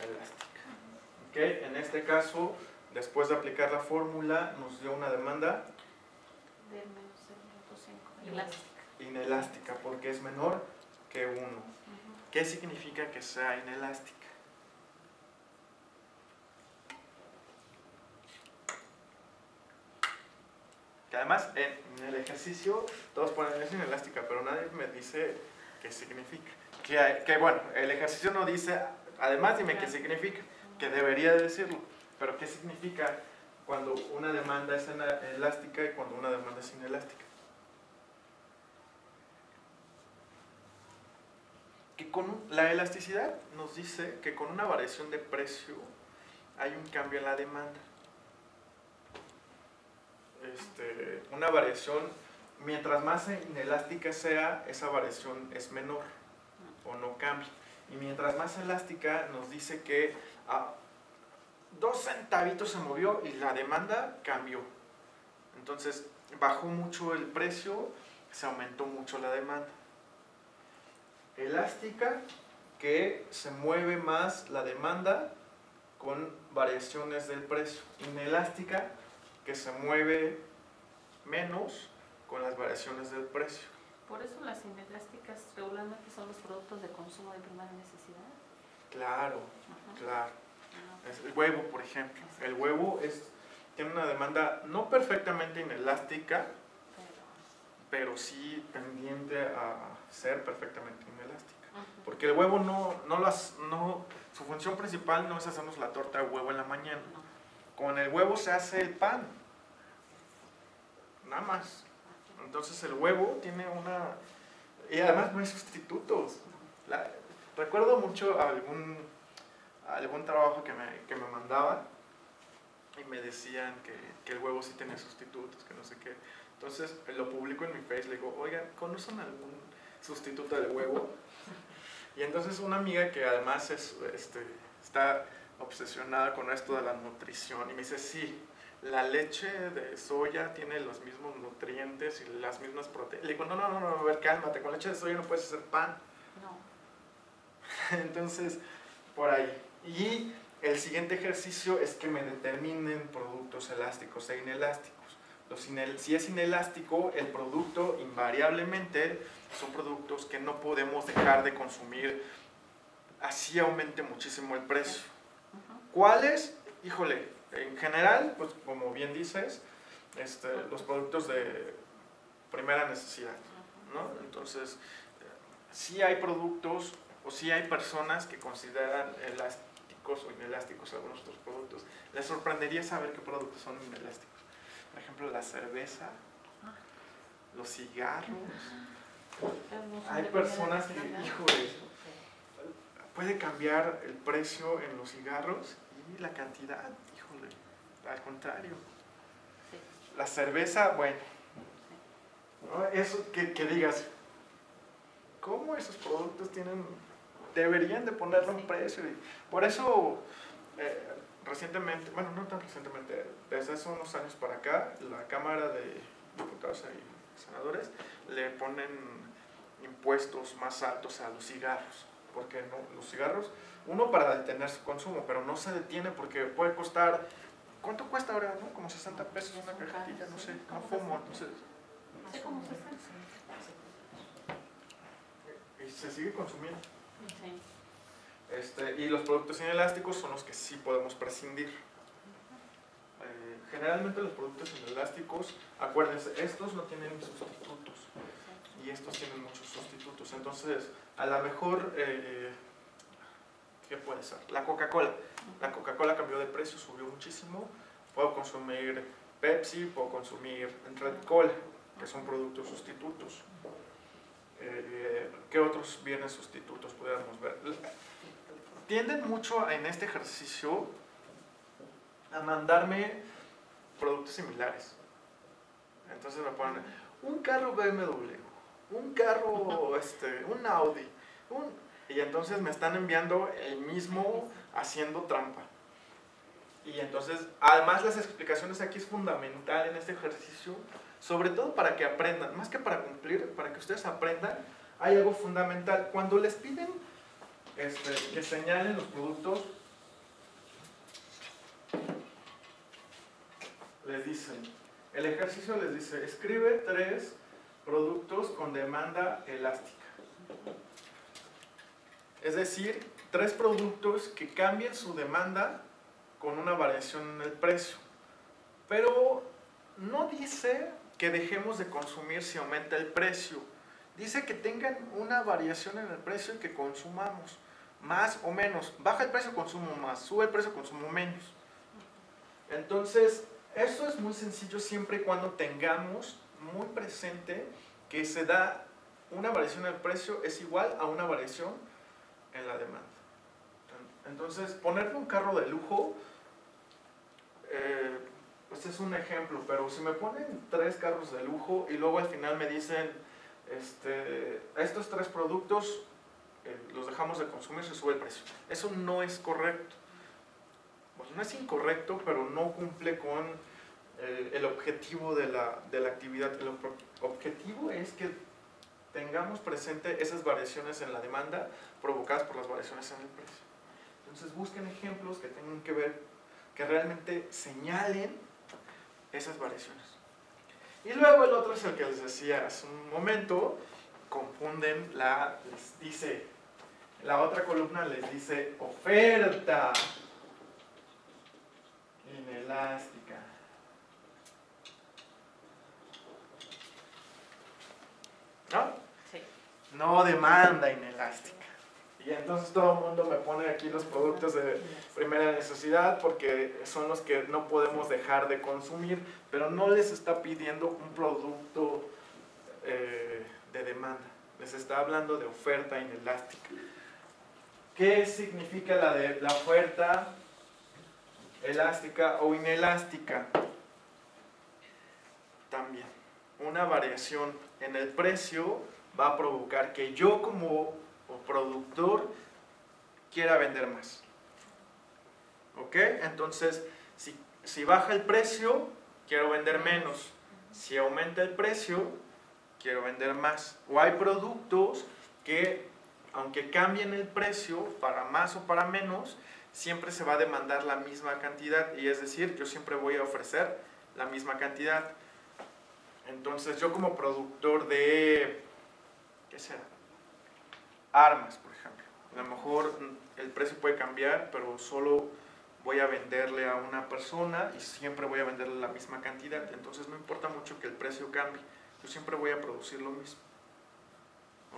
Speaker 1: elástica. ¿Okay? En este caso, después de aplicar la fórmula, nos dio una demanda
Speaker 2: De menos 0.5. Elástica.
Speaker 1: inelástica porque es menor que 1.
Speaker 2: Ujú.
Speaker 1: ¿Qué significa que sea inelástica? Que además en el ejercicio todos ponen es inelástica, pero nadie me dice qué significa. Que bueno, el ejercicio no dice, además dime qué significa, que debería decirlo, pero qué significa cuando una demanda es elástica y cuando una demanda es inelástica. Que con la elasticidad nos dice que con una variación de precio hay un cambio en la demanda. Una variación, mientras más inelástica sea, esa variación es menor o no cambia. Y mientras más elástica nos dice que a 2 centavitos se movió y la demanda cambió. Entonces bajó mucho el precio, se aumentó mucho la demanda. Elástica, que se mueve más la demanda con variaciones del precio. Inelástica, que se mueve menos con las variaciones del precio.
Speaker 2: Por eso las inelásticas regularmente son los productos de consumo de primera necesidad.
Speaker 1: Claro,
Speaker 2: Ajá.
Speaker 1: claro.
Speaker 2: Ah,
Speaker 1: El huevo, por ejemplo. El huevo tiene una demanda no perfectamente inelástica, pero sí tendiente a ser perfectamente inelástica. Porque el huevo su función principal no es hacernos la torta de huevo en la mañana. Con el huevo se hace el pan, nada más. Entonces el huevo tiene una... Y además no hay sustitutos. Recuerdo mucho algún trabajo que me mandaban y me decían que el huevo sí tenía sustitutos, que no sé qué. Entonces lo publico en mi Face, le digo, oigan, ¿conocen algún sustituto del huevo? Y entonces una amiga que además está obsesionada con esto de la nutrición y me dice, sí, la leche de soya tiene los mismos nutrientes y las mismas proteínas. Le digo, no, a ver, cálmate, con leche de soya no puedes hacer pan. No. Entonces, por ahí. Y el siguiente ejercicio es que me determinen productos elásticos e inelásticos. Si es inelástico, el producto invariablemente son productos que no podemos dejar de consumir, así aumente muchísimo el precio. ¿Cuáles? Híjole, en general, pues como bien dices, los productos de primera necesidad, ¿no? Entonces, sí hay productos o sí hay personas que consideran elásticos o inelásticos algunos otros productos. Les sorprendería saber qué productos son inelásticos. Por ejemplo, la cerveza, los cigarros. Hay personas que, híjole, puede cambiar el precio en los cigarros y la cantidad, híjole, al contrario. La cerveza, bueno, ¿no? Eso que digas, ¿cómo esos productos deberían de ponerle un precio? Y por eso, recientemente, bueno, no tan recientemente, desde hace unos años para acá, la Cámara de Diputados y Senadores le ponen impuestos más altos a los cigarros. Porque no, los cigarros, uno para detener su consumo, pero no se detiene porque puede costar, ¿cuánto cuesta ahora? ¿No? Como 60 pesos una cajetilla, no sé, no fumo, entonces.
Speaker 2: Sí, como 60.
Speaker 1: Y se sigue consumiendo.
Speaker 2: Sí.
Speaker 1: Y los productos inelásticos son los que sí podemos prescindir. Generalmente los productos inelásticos, acuérdense, estos no tienen sustitutos y estos tienen muchos sustitutos. Entonces, a lo mejor, ¿qué puede ser? La Coca-Cola. La Coca-Cola cambió de precio, subió muchísimo. Puedo consumir Pepsi, puedo consumir Red Cola, que son productos sustitutos. ¿Qué otros bienes sustitutos pudiéramos ver? Tienden mucho en este ejercicio a mandarme productos similares. Entonces me ponen un carro BMW, un carro, un Audi, y entonces me están enviando el mismo haciendo trampa. Y entonces, además las explicaciones aquí es fundamental en este ejercicio, sobre todo para que aprendan, más que para cumplir, para que ustedes aprendan, hay algo fundamental. Cuando les piden que señalen los productos, les dicen, el ejercicio les dice, escribe 3 productos con demanda elástica. Es decir, 3 productos que cambien su demanda con una variación en el precio. Pero no dice que dejemos de consumir si aumenta el precio. Dice que tengan una variación en el precio y que consumamos más o menos. Baja el precio, consumo más. Sube el precio, consumo menos. Entonces, eso es muy sencillo siempre y cuando tengamos muy presente que se da una variación en el precio es igual a una variación en la demanda. Entonces, ponerme un carro de lujo, pues es un ejemplo, pero si me ponen 3 carros de lujo y luego al final me dicen, estos 3 productos los dejamos de consumir, se sube el precio. Eso no es correcto. Pues no es incorrecto, pero no cumple con el objetivo de la actividad. El objetivo es que tengamos presente esas variaciones en la demanda provocadas por las variaciones en el precio. Entonces busquen ejemplos que tengan que ver, que realmente señalen esas variaciones. Y luego el otro es el que les decía hace un momento, confunden, les dice, la otra columna les dice oferta inelástica. no demanda inelástica. Y entonces todo el mundo me pone aquí los productos de primera necesidad porque son los que no podemos dejar de consumir, pero no les está pidiendo un producto de demanda, les está hablando de oferta inelástica. ¿Qué significa la oferta elástica o inelástica? También una variación en el precio va a provocar que yo como productor quiera vender más. ¿Ok? Entonces, si baja el precio, quiero vender menos. Si aumenta el precio, quiero vender más. O hay productos que, aunque cambien el precio para más o para menos, siempre se va a demandar la misma cantidad. Y es decir, yo siempre voy a ofrecer la misma cantidad. Entonces, yo como productor de, ¿qué será? Armas, por ejemplo. A lo mejor el precio puede cambiar, pero solo voy a venderle a una persona y siempre voy a venderle la misma cantidad. Entonces no importa mucho que el precio cambie, yo siempre voy a producir lo mismo.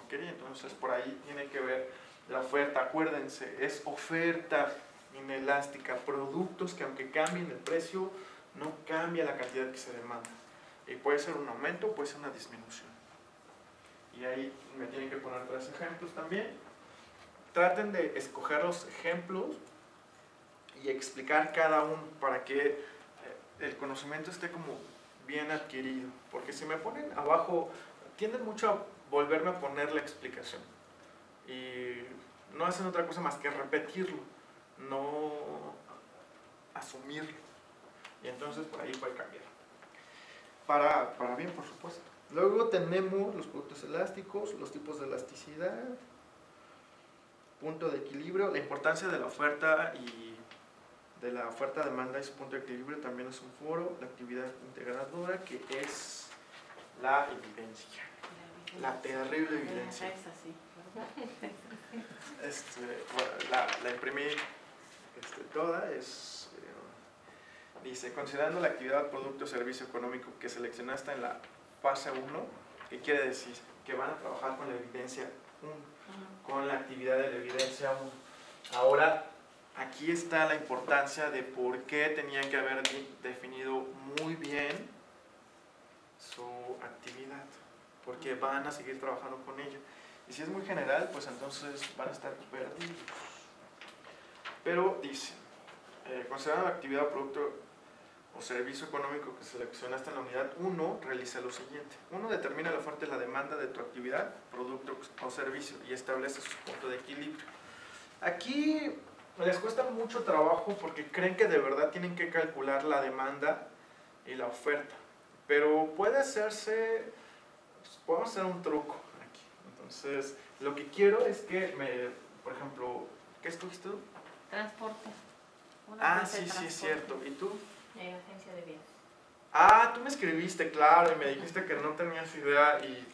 Speaker 1: ¿Ok? Entonces por ahí tiene que ver la oferta. Acuérdense, es oferta inelástica, productos que aunque cambien el precio, no cambia la cantidad que se demanda. Y puede ser un aumento, puede ser una disminución. Y ahí me tienen que poner 3 ejemplos también. Traten de escoger los ejemplos y explicar cada uno para que el conocimiento esté como bien adquirido. Porque si me ponen abajo, tienden mucho a volverme a poner la explicación. Y no hacen otra cosa más que repetirlo, no asumirlo. Y entonces por ahí puede cambiar. Para bien, por supuesto. Luego tenemos los productos elásticos, los tipos de elasticidad, punto de equilibrio, la importancia de la oferta y de la oferta-demanda y su punto de equilibrio también es un foro, la actividad integradora, que es la evidencia, la terrible evidencia. Bueno, la imprimí toda, dice, considerando la actividad, producto o servicio económico que seleccionaste en la fase 1, ¿qué quiere decir? Que van a trabajar con la evidencia 1, con la actividad de la evidencia 1. Ahora, aquí está la importancia de por qué tenían que haber definido muy bien su actividad, porque van a seguir trabajando con ella. Y si es muy general, pues entonces van a estar perdidos. Pero dice, considerando la actividad, producto o servicio económico que seleccionaste en la unidad 1, realiza lo siguiente. 1. Determina la oferta y la demanda de tu actividad, producto o servicio y establece su punto de equilibrio. Aquí les cuesta mucho trabajo porque creen que de verdad tienen que calcular la demanda y la oferta. Pero puede hacerse, podemos hacer un truco aquí. Entonces, lo que quiero es que por ejemplo, ¿qué estuviste tú?
Speaker 2: Transporte.
Speaker 1: Sí, sí, es cierto. ¿Y tú?
Speaker 2: Agencia de viajes.
Speaker 1: Tú me escribiste, claro, y me dijiste que no tenías idea y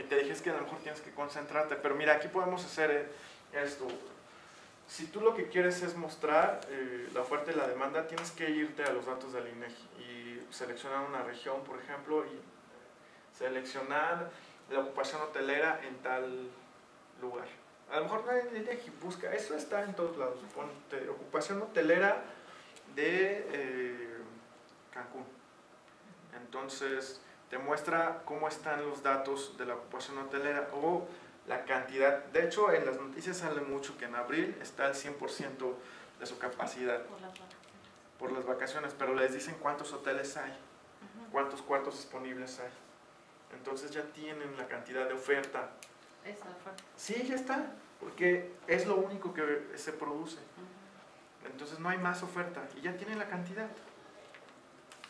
Speaker 1: te dije que a lo mejor tienes que concentrarte. Pero mira, aquí podemos hacer esto. Si tú lo que quieres es mostrar la oferta y la demanda, tienes que irte a los datos del INEGI y seleccionar una región, por ejemplo, y seleccionar la ocupación hotelera en tal lugar. A lo mejor no hay en INEGI, busca, eso está en todos lados. Ponte ocupación hotelera de Cancún. Entonces te muestra cómo están los datos de la ocupación hotelera o la cantidad. De hecho, en las noticias sale mucho que en abril está el 100% de su capacidad por las vacaciones, pero les dicen cuántos hoteles hay, cuántos cuartos disponibles hay. Entonces ya tienen la cantidad de oferta.
Speaker 2: Esa oferta.
Speaker 1: Sí, ya está, porque es lo único que se produce. Entonces no hay más oferta y ya tienen la cantidad.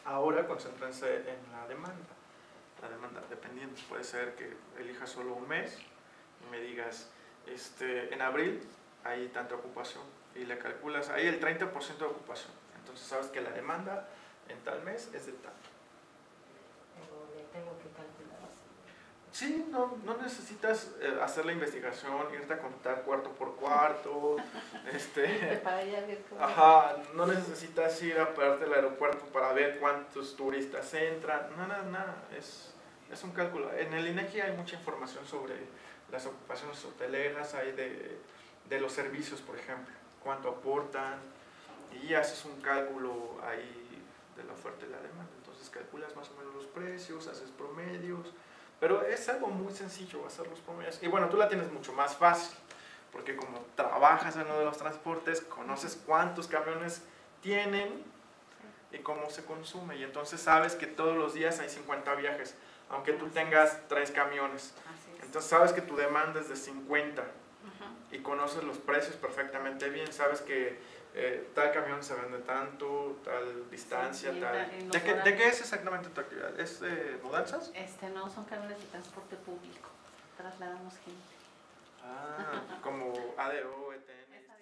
Speaker 1: Ahora concéntrense en la demanda. La demanda, dependiendo, puede ser que elijas solo un mes y me digas, en abril hay tanta ocupación y le calculas, ahí el 30% de ocupación. Entonces sabes que la demanda en tal mes es de tanto.
Speaker 2: Pero le tengo que calcular así.
Speaker 1: Sí, no necesitas hacer la investigación, irte a contar cuarto por cuarto,
Speaker 2: Para ya ver cómo.
Speaker 1: Ajá, no necesitas ir a pararte del aeropuerto para ver cuántos turistas entran, nada, es Es un cálculo. En el INEGI hay mucha información sobre las ocupaciones hoteleras, hay de los servicios, por ejemplo, cuánto aportan, y haces un cálculo ahí de la oferta y la demanda. Entonces calculas más o menos los precios, haces promedios, pero es algo muy sencillo hacer los promedios. Y bueno, tú la tienes mucho más fácil, porque como trabajas en uno de los transportes, conoces cuántos camiones tienen y cómo se consume, y entonces sabes que todos los días hay 50 viajes, aunque tú tengas 3 camiones. Entonces sabes que tu demanda es de 50 y conoces los precios perfectamente bien, sabes que tal camión se vende tanto, tal distancia,
Speaker 2: Sí,
Speaker 1: tal... ¿De qué es exactamente tu actividad? ¿Es de mudanzas?
Speaker 2: No, son camiones de transporte público, trasladamos gente.
Speaker 1: Ah, como ADO, ETN.
Speaker 2: Es ADO.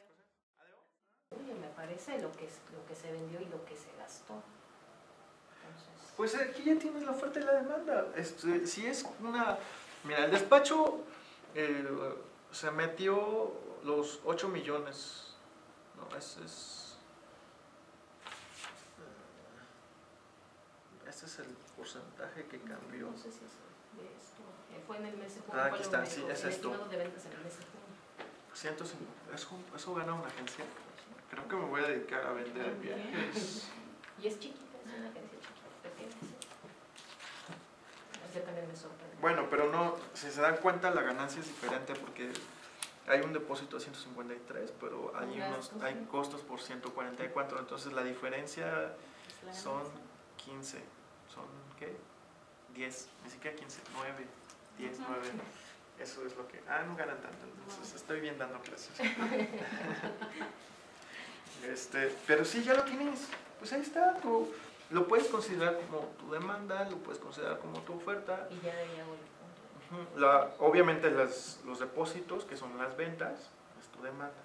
Speaker 3: Oye, me parece lo que se vendió y lo que se gastó. Entonces,
Speaker 1: Pues aquí ya tienes la oferta y la demanda. Si es una... Mira, el despacho se metió los 8 millones. No, ese es el porcentaje que cambió.
Speaker 3: no sé si es de esto. Fue en el mes de junio.
Speaker 1: Ah, aquí está, sí, es
Speaker 3: el
Speaker 1: esto.
Speaker 3: estimado de ventas en el mes de junio.
Speaker 1: 150, eso gana una agencia. Creo que me voy a dedicar a vender viajes.
Speaker 3: Y es chiquita, es una agencia chiquita, pequeña. Sí. Yo también me sorprende.
Speaker 1: Bueno, pero no, si se dan cuenta, la ganancia es diferente porque hay un depósito de 153, pero hay costos por 144, entonces la diferencia son 15, son ¿qué? 10, ni siquiera 15, 9, 10, 9. Eso es lo que... no ganan tanto, entonces estoy bien dando clases. Pero sí, ya lo tienes, pues ahí está, tú lo puedes considerar como tu demanda, lo puedes considerar como tu oferta.
Speaker 3: Y ya de ahí hago el punto.
Speaker 1: Obviamente los depósitos, que son las ventas, es tu demanda.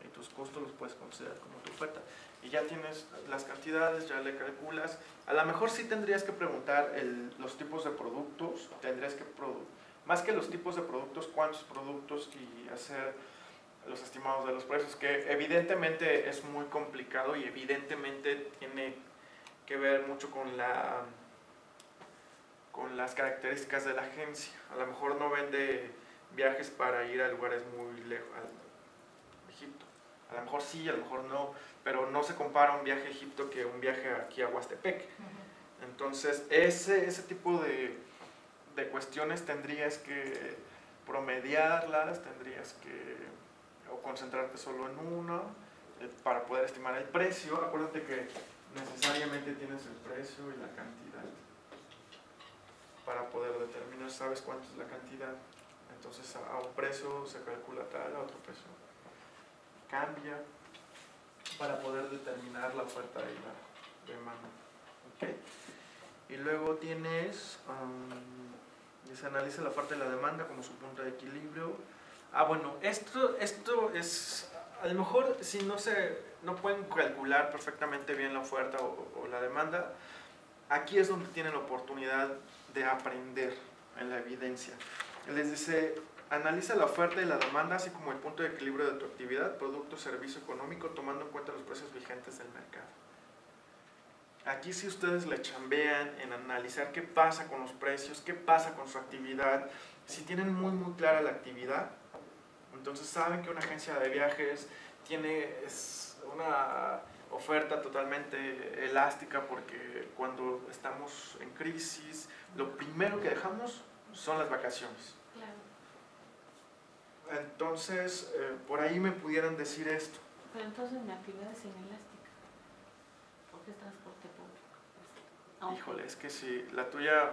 Speaker 1: Y tus costos los puedes considerar como tu oferta. Y ya tienes las cantidades, ya le calculas. A lo mejor sí tendrías que preguntar los tipos de productos, más que los tipos de productos, cuántos productos, y hacer los estimados de los precios, que evidentemente es muy complicado y evidentemente tiene que ver mucho con las características de la agencia. A lo mejor no vende viajes para ir a lugares muy lejos, a Egipto. A lo mejor sí, a lo mejor no, pero no se compara un viaje a Egipto que un viaje aquí a Huastepec. Entonces, ese tipo de cuestiones tendrías que promediarlas, tendrías que o concentrarte solo en uno para poder estimar el precio. Acuérdate que necesariamente tienes el precio y la cantidad para poder determinar, sabes cuánto es la cantidad. Entonces a un precio se calcula tal, a otro precio cambia para poder determinar la oferta y la demanda. ¿Okay? Y luego tienes, se analiza la oferta y la demanda como su punto de equilibrio. Bueno, esto es, a lo mejor si no pueden calcular perfectamente bien la oferta o la demanda, aquí es donde tienen la oportunidad de aprender en la evidencia. Les dice, analiza la oferta y la demanda, así como el punto de equilibrio de tu actividad, producto, servicio económico, tomando en cuenta los precios vigentes del mercado. Aquí si ustedes le chambean en analizar qué pasa con los precios, qué pasa con su actividad, si tienen muy clara la actividad, entonces saben que una agencia de viajes es una oferta totalmente elástica, porque cuando estamos en crisis, lo primero que dejamos son las vacaciones.
Speaker 2: Claro.
Speaker 1: Entonces, por ahí me pudieran decir esto.
Speaker 2: Pero entonces mi actividad es inelástica, porque es transporte público.
Speaker 1: Híjole, es que si la tuya,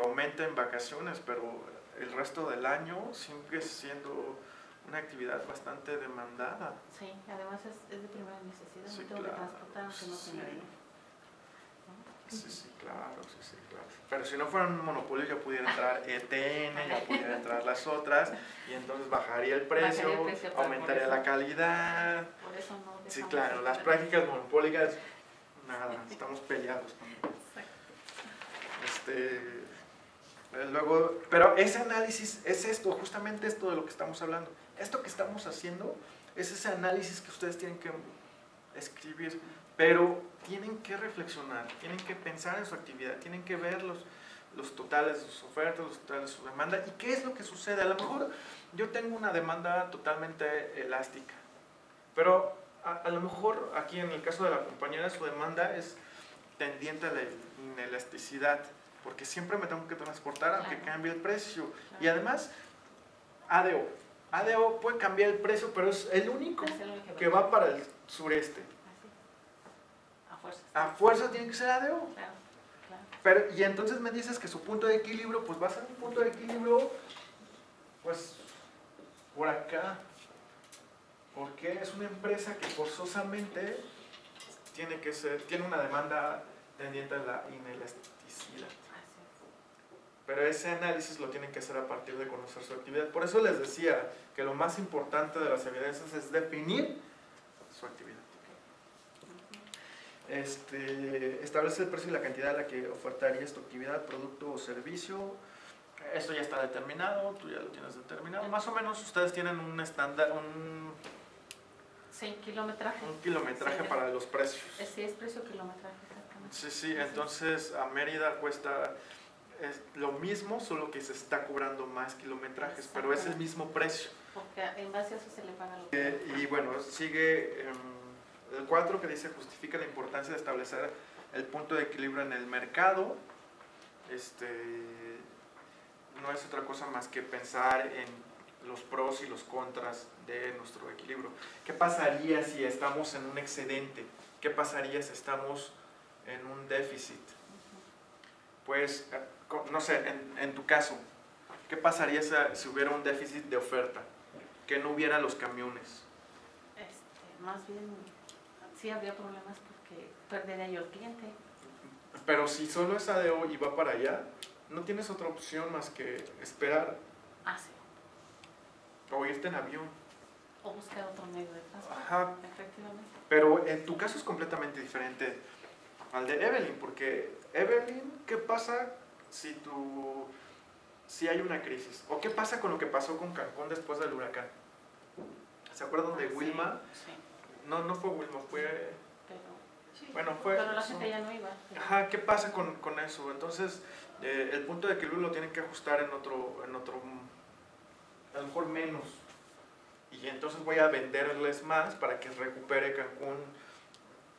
Speaker 1: aumenta en vacaciones, pero el resto del año sigue siendo una actividad bastante demandada.
Speaker 2: Sí, además es de primera necesidad,
Speaker 1: Sí,
Speaker 2: no tengo
Speaker 1: claro,
Speaker 2: que transportar aunque no
Speaker 1: sí.
Speaker 2: tenga dinero.
Speaker 1: Sí, claro, sí, claro. Pero si no fuera un monopolio, ya pudiera entrar ETN, ya pudiera entrar las otras, y entonces bajaría el precio, aumentaría la calidad.
Speaker 2: Por eso no.
Speaker 1: Sí, claro, las prácticas monopólicas, nada, estamos peleados con luego, pero ese análisis es esto, justamente esto de lo que estamos hablando. Esto que estamos haciendo es ese análisis que ustedes tienen que escribir, pero tienen que reflexionar, tienen que pensar en su actividad, tienen que ver los totales de sus ofertas, los totales de su demanda. ¿Y qué es lo que sucede? A lo mejor yo tengo una demanda totalmente elástica, pero a lo mejor aquí en el caso de la compañera su demanda es tendiente a la inelasticidad, porque siempre me tengo que transportar aunque
Speaker 2: Claro.
Speaker 1: cambie el precio.
Speaker 2: Claro.
Speaker 1: Y además, ADO. ADO puede cambiar el precio, pero es el único
Speaker 2: Es el único
Speaker 1: que va para el sureste.
Speaker 2: Así. A fuerza.
Speaker 1: A fuerza tiene que ser ADO.
Speaker 2: Claro, claro.
Speaker 1: Pero, y entonces me dices que su punto de equilibrio, pues va a ser un punto de equilibrio, pues, por acá. Porque es una empresa que forzosamente tiene una demanda tendiente a la inelasticidad.
Speaker 2: Así es.
Speaker 1: Pero ese análisis lo tienen que hacer a partir de conocer su actividad. Por eso les decía que lo más importante de las evidencias es definir su actividad. Establece el precio y la cantidad a la que ofertarías tu actividad, producto o servicio. Esto ya está determinado, tú ya lo tienes determinado. Más o menos ustedes tienen un estándar,
Speaker 2: Sí, kilometraje.
Speaker 1: un kilometraje
Speaker 2: Sí.
Speaker 1: para los precios.
Speaker 2: Sí, es precio kilometraje, exactamente.
Speaker 1: Sí, sí, entonces a Mérida cuesta lo mismo, solo que se está cobrando más kilometrajes, pero es el mismo precio.
Speaker 2: Porque en base a eso se le paga lo que...
Speaker 1: Y bueno, sigue el 4 que dice justifica la importancia de establecer el punto de equilibrio en el mercado. No es otra cosa más que pensar en los pros y los contras de nuestro equilibrio. ¿Qué pasaría si estamos en un excedente? ¿Qué pasaría si estamos en un déficit? Pues, no sé, en tu caso, ¿qué pasaría si hubiera un déficit de oferta? Que no hubiera los camiones.
Speaker 2: Más bien, sí habría problemas porque perdería yo el cliente.
Speaker 1: Pero si solo es ADO y va para allá, no tienes otra opción más que esperar
Speaker 2: Sí.
Speaker 1: o irte en avión.
Speaker 2: O buscar otro medio de transporte.
Speaker 1: Ajá.
Speaker 2: Efectivamente.
Speaker 1: Pero en tu caso es completamente diferente al de Evelyn, porque Evelyn, ¿qué pasa si hay una crisis? ¿O qué pasa con lo que pasó con Cancún después del huracán? ¿Se acuerdan de
Speaker 2: Sí,
Speaker 1: Wilma?
Speaker 2: Sí,
Speaker 1: No fue Wilma, fue...
Speaker 2: pero,
Speaker 1: Bueno, fue...
Speaker 2: pero la gente ya no iba.
Speaker 1: Ajá, ¿qué pasa con eso? Entonces, el punto de equilibrio lo tienen que ajustar en otro, a lo mejor menos. Y entonces voy a venderles más para que recupere Cancún,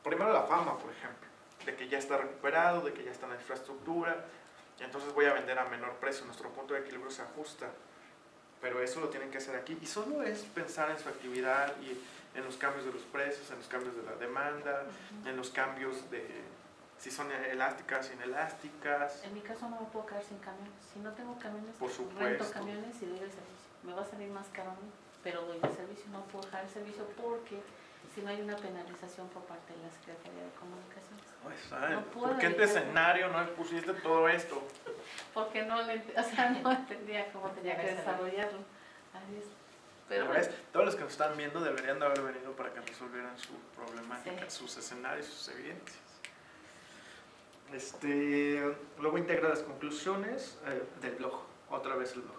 Speaker 1: primero la fama, por ejemplo, de que ya está recuperado, de que ya está en la infraestructura, y entonces voy a vender a menor precio, nuestro punto de equilibrio se ajusta. Pero eso lo tienen que hacer aquí, y solo es pensar en su actividad y en los cambios de los precios, en los cambios de la demanda, en los cambios de si son elásticas, inelásticas.
Speaker 2: En mi caso no me puedo quedar sin camiones. Si no tengo camiones,
Speaker 1: Por supuesto.
Speaker 2: rento camiones y doy el servicio. Me va a salir más caro a mí, pero doy el servicio. No puedo dejar el servicio porque si no hay una penalización por parte de la Secretaría de Comunicaciones.
Speaker 1: No
Speaker 2: puedo
Speaker 1: ¿Por qué en tu
Speaker 2: evitar-
Speaker 1: escenario no pusiste todo esto?
Speaker 2: Porque no entendía cómo tenía que desarrollarlo. Así es. Pero
Speaker 1: ¿Lo ves? Todos los que nos están viendo deberían de haber venido para que resolvieran su problemática,
Speaker 2: Sí.
Speaker 1: sus escenarios, sus evidencias. Luego integra las conclusiones del blog, otra vez el blog.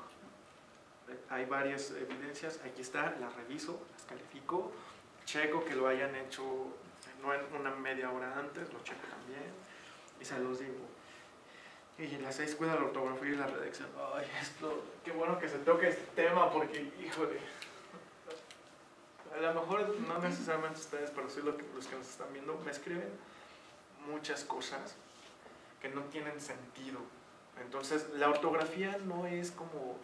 Speaker 1: Hay varias evidencias, aquí está, las reviso, las califico, checo que lo hayan hecho no en una media hora antes, lo checo también y se los digo. Y en las 6 cuida la ortografía y la redacción. Ay, qué bueno que se toque este tema porque, híjole, a lo mejor no necesariamente ustedes, pero sí los que nos están viendo, me escriben muchas cosas que no tienen sentido. Entonces, la ortografía no es como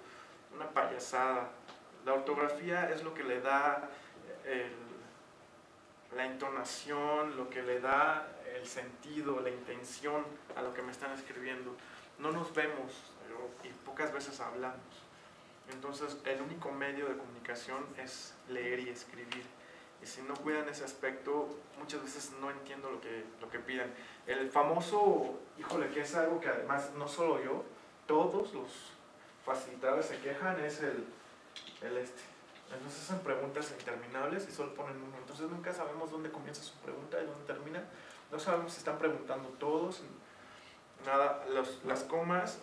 Speaker 1: una payasada. La ortografía es lo que le da la entonación, lo que le da el sentido, la intención a lo que me están escribiendo. No nos vemos y pocas veces hablamos. Entonces, el único medio de comunicación es leer y escribir. Y si no cuidan ese aspecto, muchas veces no entiendo lo que piden. El famoso, híjole, que es algo que además no solo yo, todos los facilitadores se quejan, es Entonces hacen preguntas interminables y solo ponen uno. Entonces nunca sabemos dónde comienza su pregunta y dónde termina. No sabemos si están preguntando todos. Nada, las comas,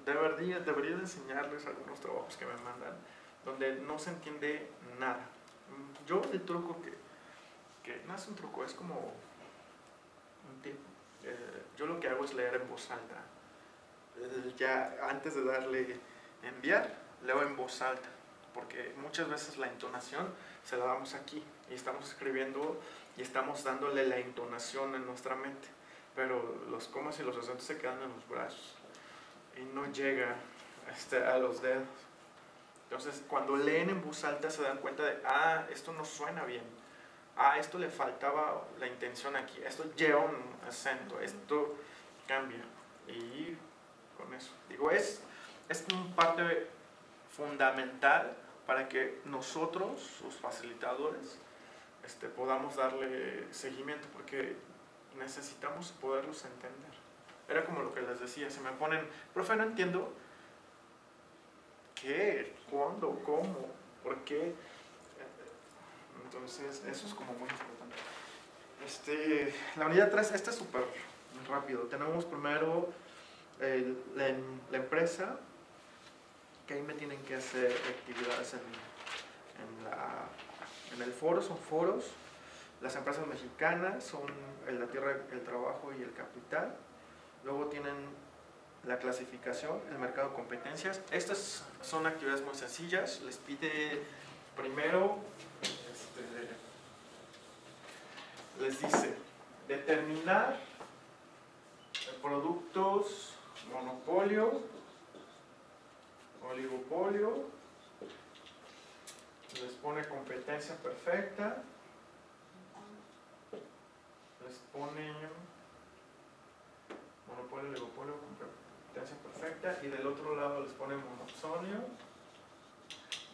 Speaker 1: debería de enseñarles algunos trabajos que me mandan donde no se entiende nada. Yo el truco que no es un truco, es como un tip. Yo lo que hago es leer en voz alta ya antes de darle enviar, leo en voz alta, porque muchas veces la entonación se la damos aquí y estamos escribiendo y estamos dándole la entonación en nuestra mente, pero los comas y los acentos se quedan en los brazos y no llega a los dedos. Entonces, cuando leen en voz alta se dan cuenta de, esto no suena bien, esto le faltaba la intención aquí, esto lleva un acento, esto cambia. Y con eso, digo, es un parte fundamental para que nosotros, sus facilitadores, podamos darle seguimiento, porque necesitamos poderlos entender. Era como lo que les decía, si me ponen, profe, no entiendo, ¿qué? ¿Cuándo? ¿Cómo? ¿Por qué? Entonces, eso es como muy importante. La unidad 3, esta es súper rápido. Tenemos primero la empresa, que ahí me tienen que hacer actividades en el foro, son foros. Las empresas mexicanas son la tierra, el trabajo y el capital. Luego tienen la clasificación, el mercado de competencias. Estas son actividades muy sencillas. Les pide primero, les dice determinar productos monopolio, oligopolio, les pone competencia perfecta, les pone monopolio, oligopolio, competencia perfecta, y del otro lado les pone monopsonio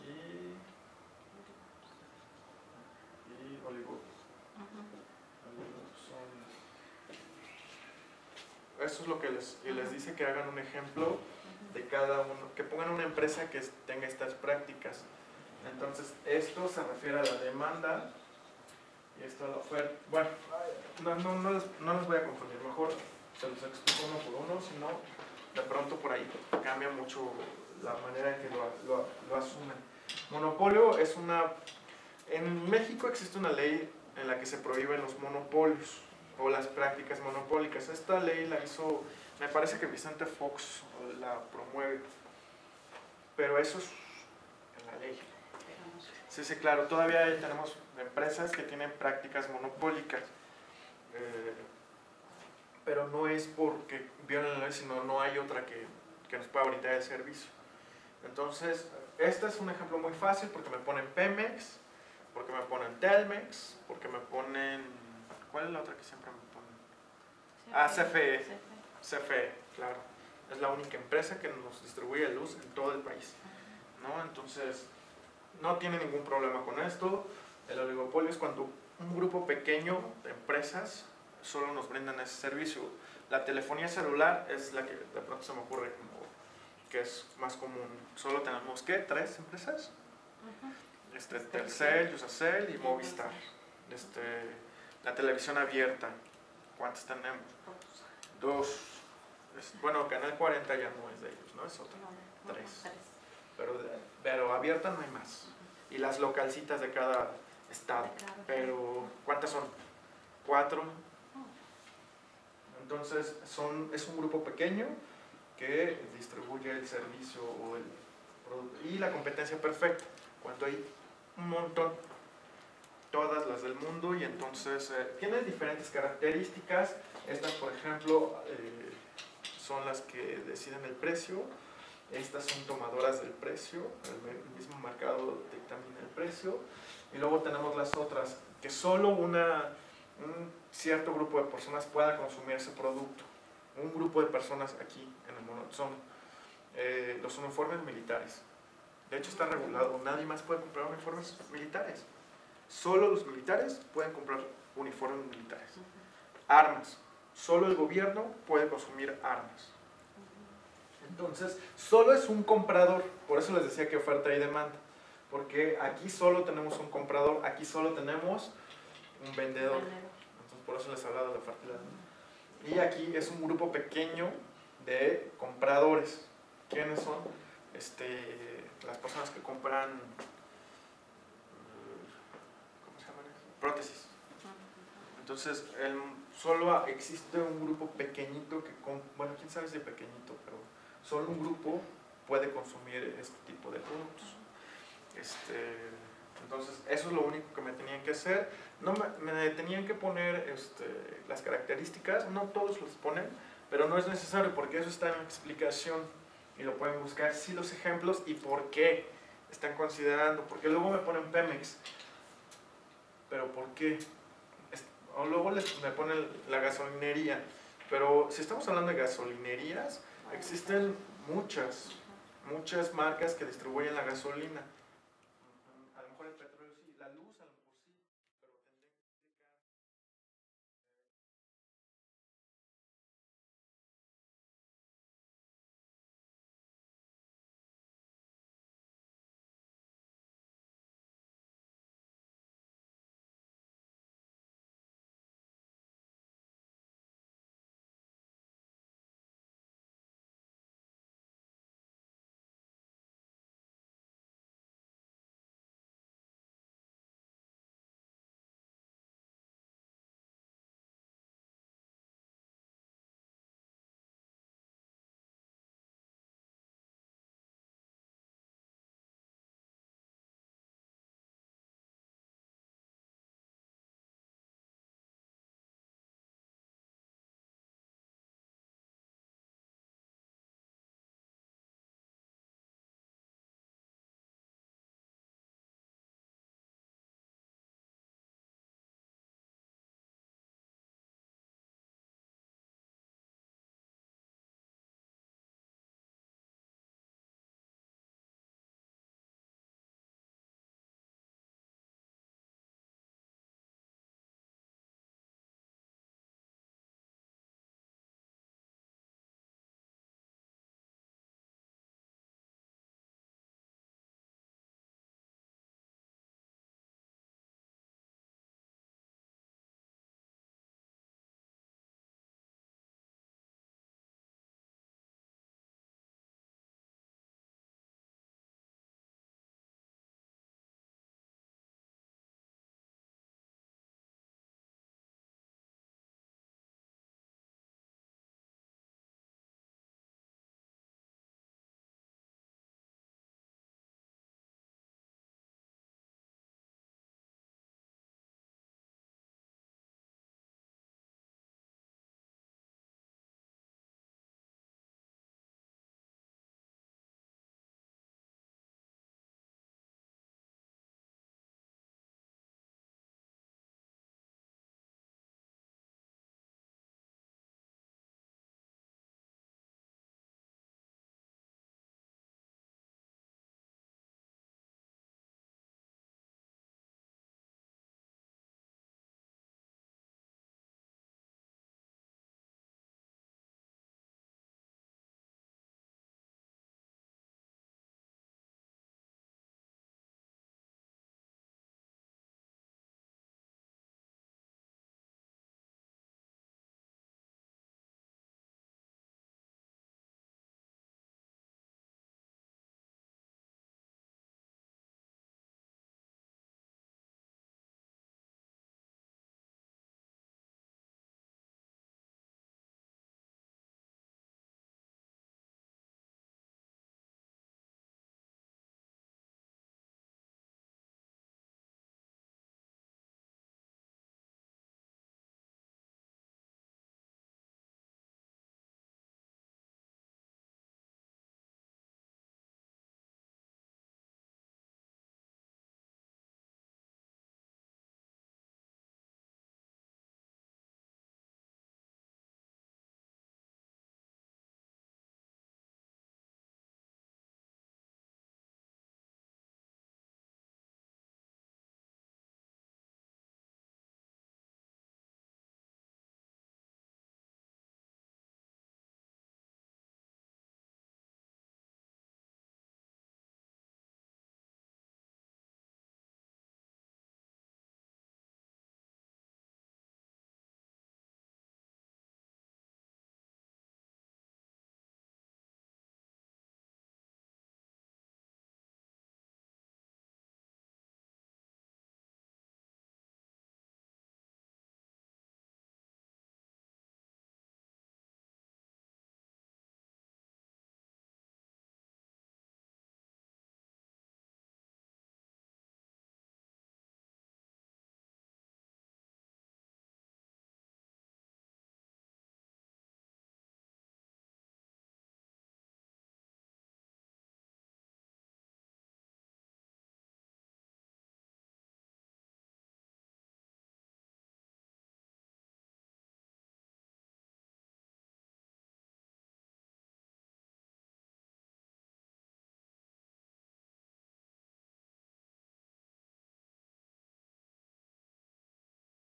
Speaker 1: y oligopolio. Eso es lo que les dice, que hagan un ejemplo de cada uno, que pongan una empresa que tenga estas prácticas. Entonces, esto se refiere a la demanda y esto a la oferta. Bueno, no les voy a confundir, mejor se los explico uno por uno, si no, de pronto por ahí cambia mucho la manera en que lo asumen. Monopolio es en México existe una ley en la que se prohíben los monopolios o las prácticas monopólicas. Esta ley la hizo, me parece que Vicente Fox la promueve, pero eso es en la ley. Sí, claro, todavía tenemos empresas que tienen prácticas monopólicas, pero no es porque violen la ley, sino no hay otra que nos pueda brindar el servicio. Entonces, este es un ejemplo muy fácil porque me ponen Pemex, porque me ponen Telmex, porque me ponen... ¿Cuál es la otra que siempre me ponen? CFE. CFE, claro. Es la única empresa que nos distribuye luz en todo el país, ¿no? Entonces, no tiene ningún problema con esto. El oligopolio es cuando un grupo pequeño de empresas solo nos brindan ese servicio. La telefonía celular es la que de pronto se me ocurre como que es más común. Solo tenemos, ¿qué? ¿3 empresas? Telcel, Yusacell y Movistar. La televisión abierta, ¿cuántas tenemos? 2. Bueno, Canal 40 ya no es de ellos, ¿no? Es otra. 3. Pero abierta no hay más. Y las localcitas de cada estado. Pero, ¿cuántas son? 4. Entonces, es un grupo pequeño que distribuye el servicio o el producto. Y la competencia perfecta, cuando hay un montón, todas las del mundo, y entonces tienen diferentes características. Estas, por ejemplo, son las que deciden el precio. Estas son tomadoras del precio, el mismo mercado dictamina el precio. Y luego tenemos las otras, que solo un cierto grupo de personas pueda consumir ese producto. Un grupo de personas aquí en el mundo son los uniformes militares. De hecho está regulado, nadie más puede comprar uniformes militares. Solo los militares pueden comprar uniformes militares. Armas, solo el gobierno puede consumir armas. Entonces, solo es un comprador, por eso les decía que oferta y demanda, porque aquí solo tenemos un comprador, aquí solo tenemos un vendedor. Entonces, por eso les hablaba de la oferta y la demanda. Y aquí es un grupo pequeño de compradores. ¿Quiénes son? Las personas que compran, ¿cómo se llaman? Prótesis. Entonces, solo existe un grupo pequeñito que, bueno, quién sabe si pequeñito, pero solo un grupo puede consumir este tipo de productos. Entonces, eso es lo único que me tenían que hacer. No me tenían que poner las características, no todos las ponen, pero no es necesario porque eso está en la explicación y lo pueden buscar, sí, los ejemplos y por qué están considerando, porque luego me ponen Pemex, pero ¿por qué? O luego me ponen la gasolinería, pero si estamos hablando de gasolinerías, existen muchas marcas que distribuyen la gasolina.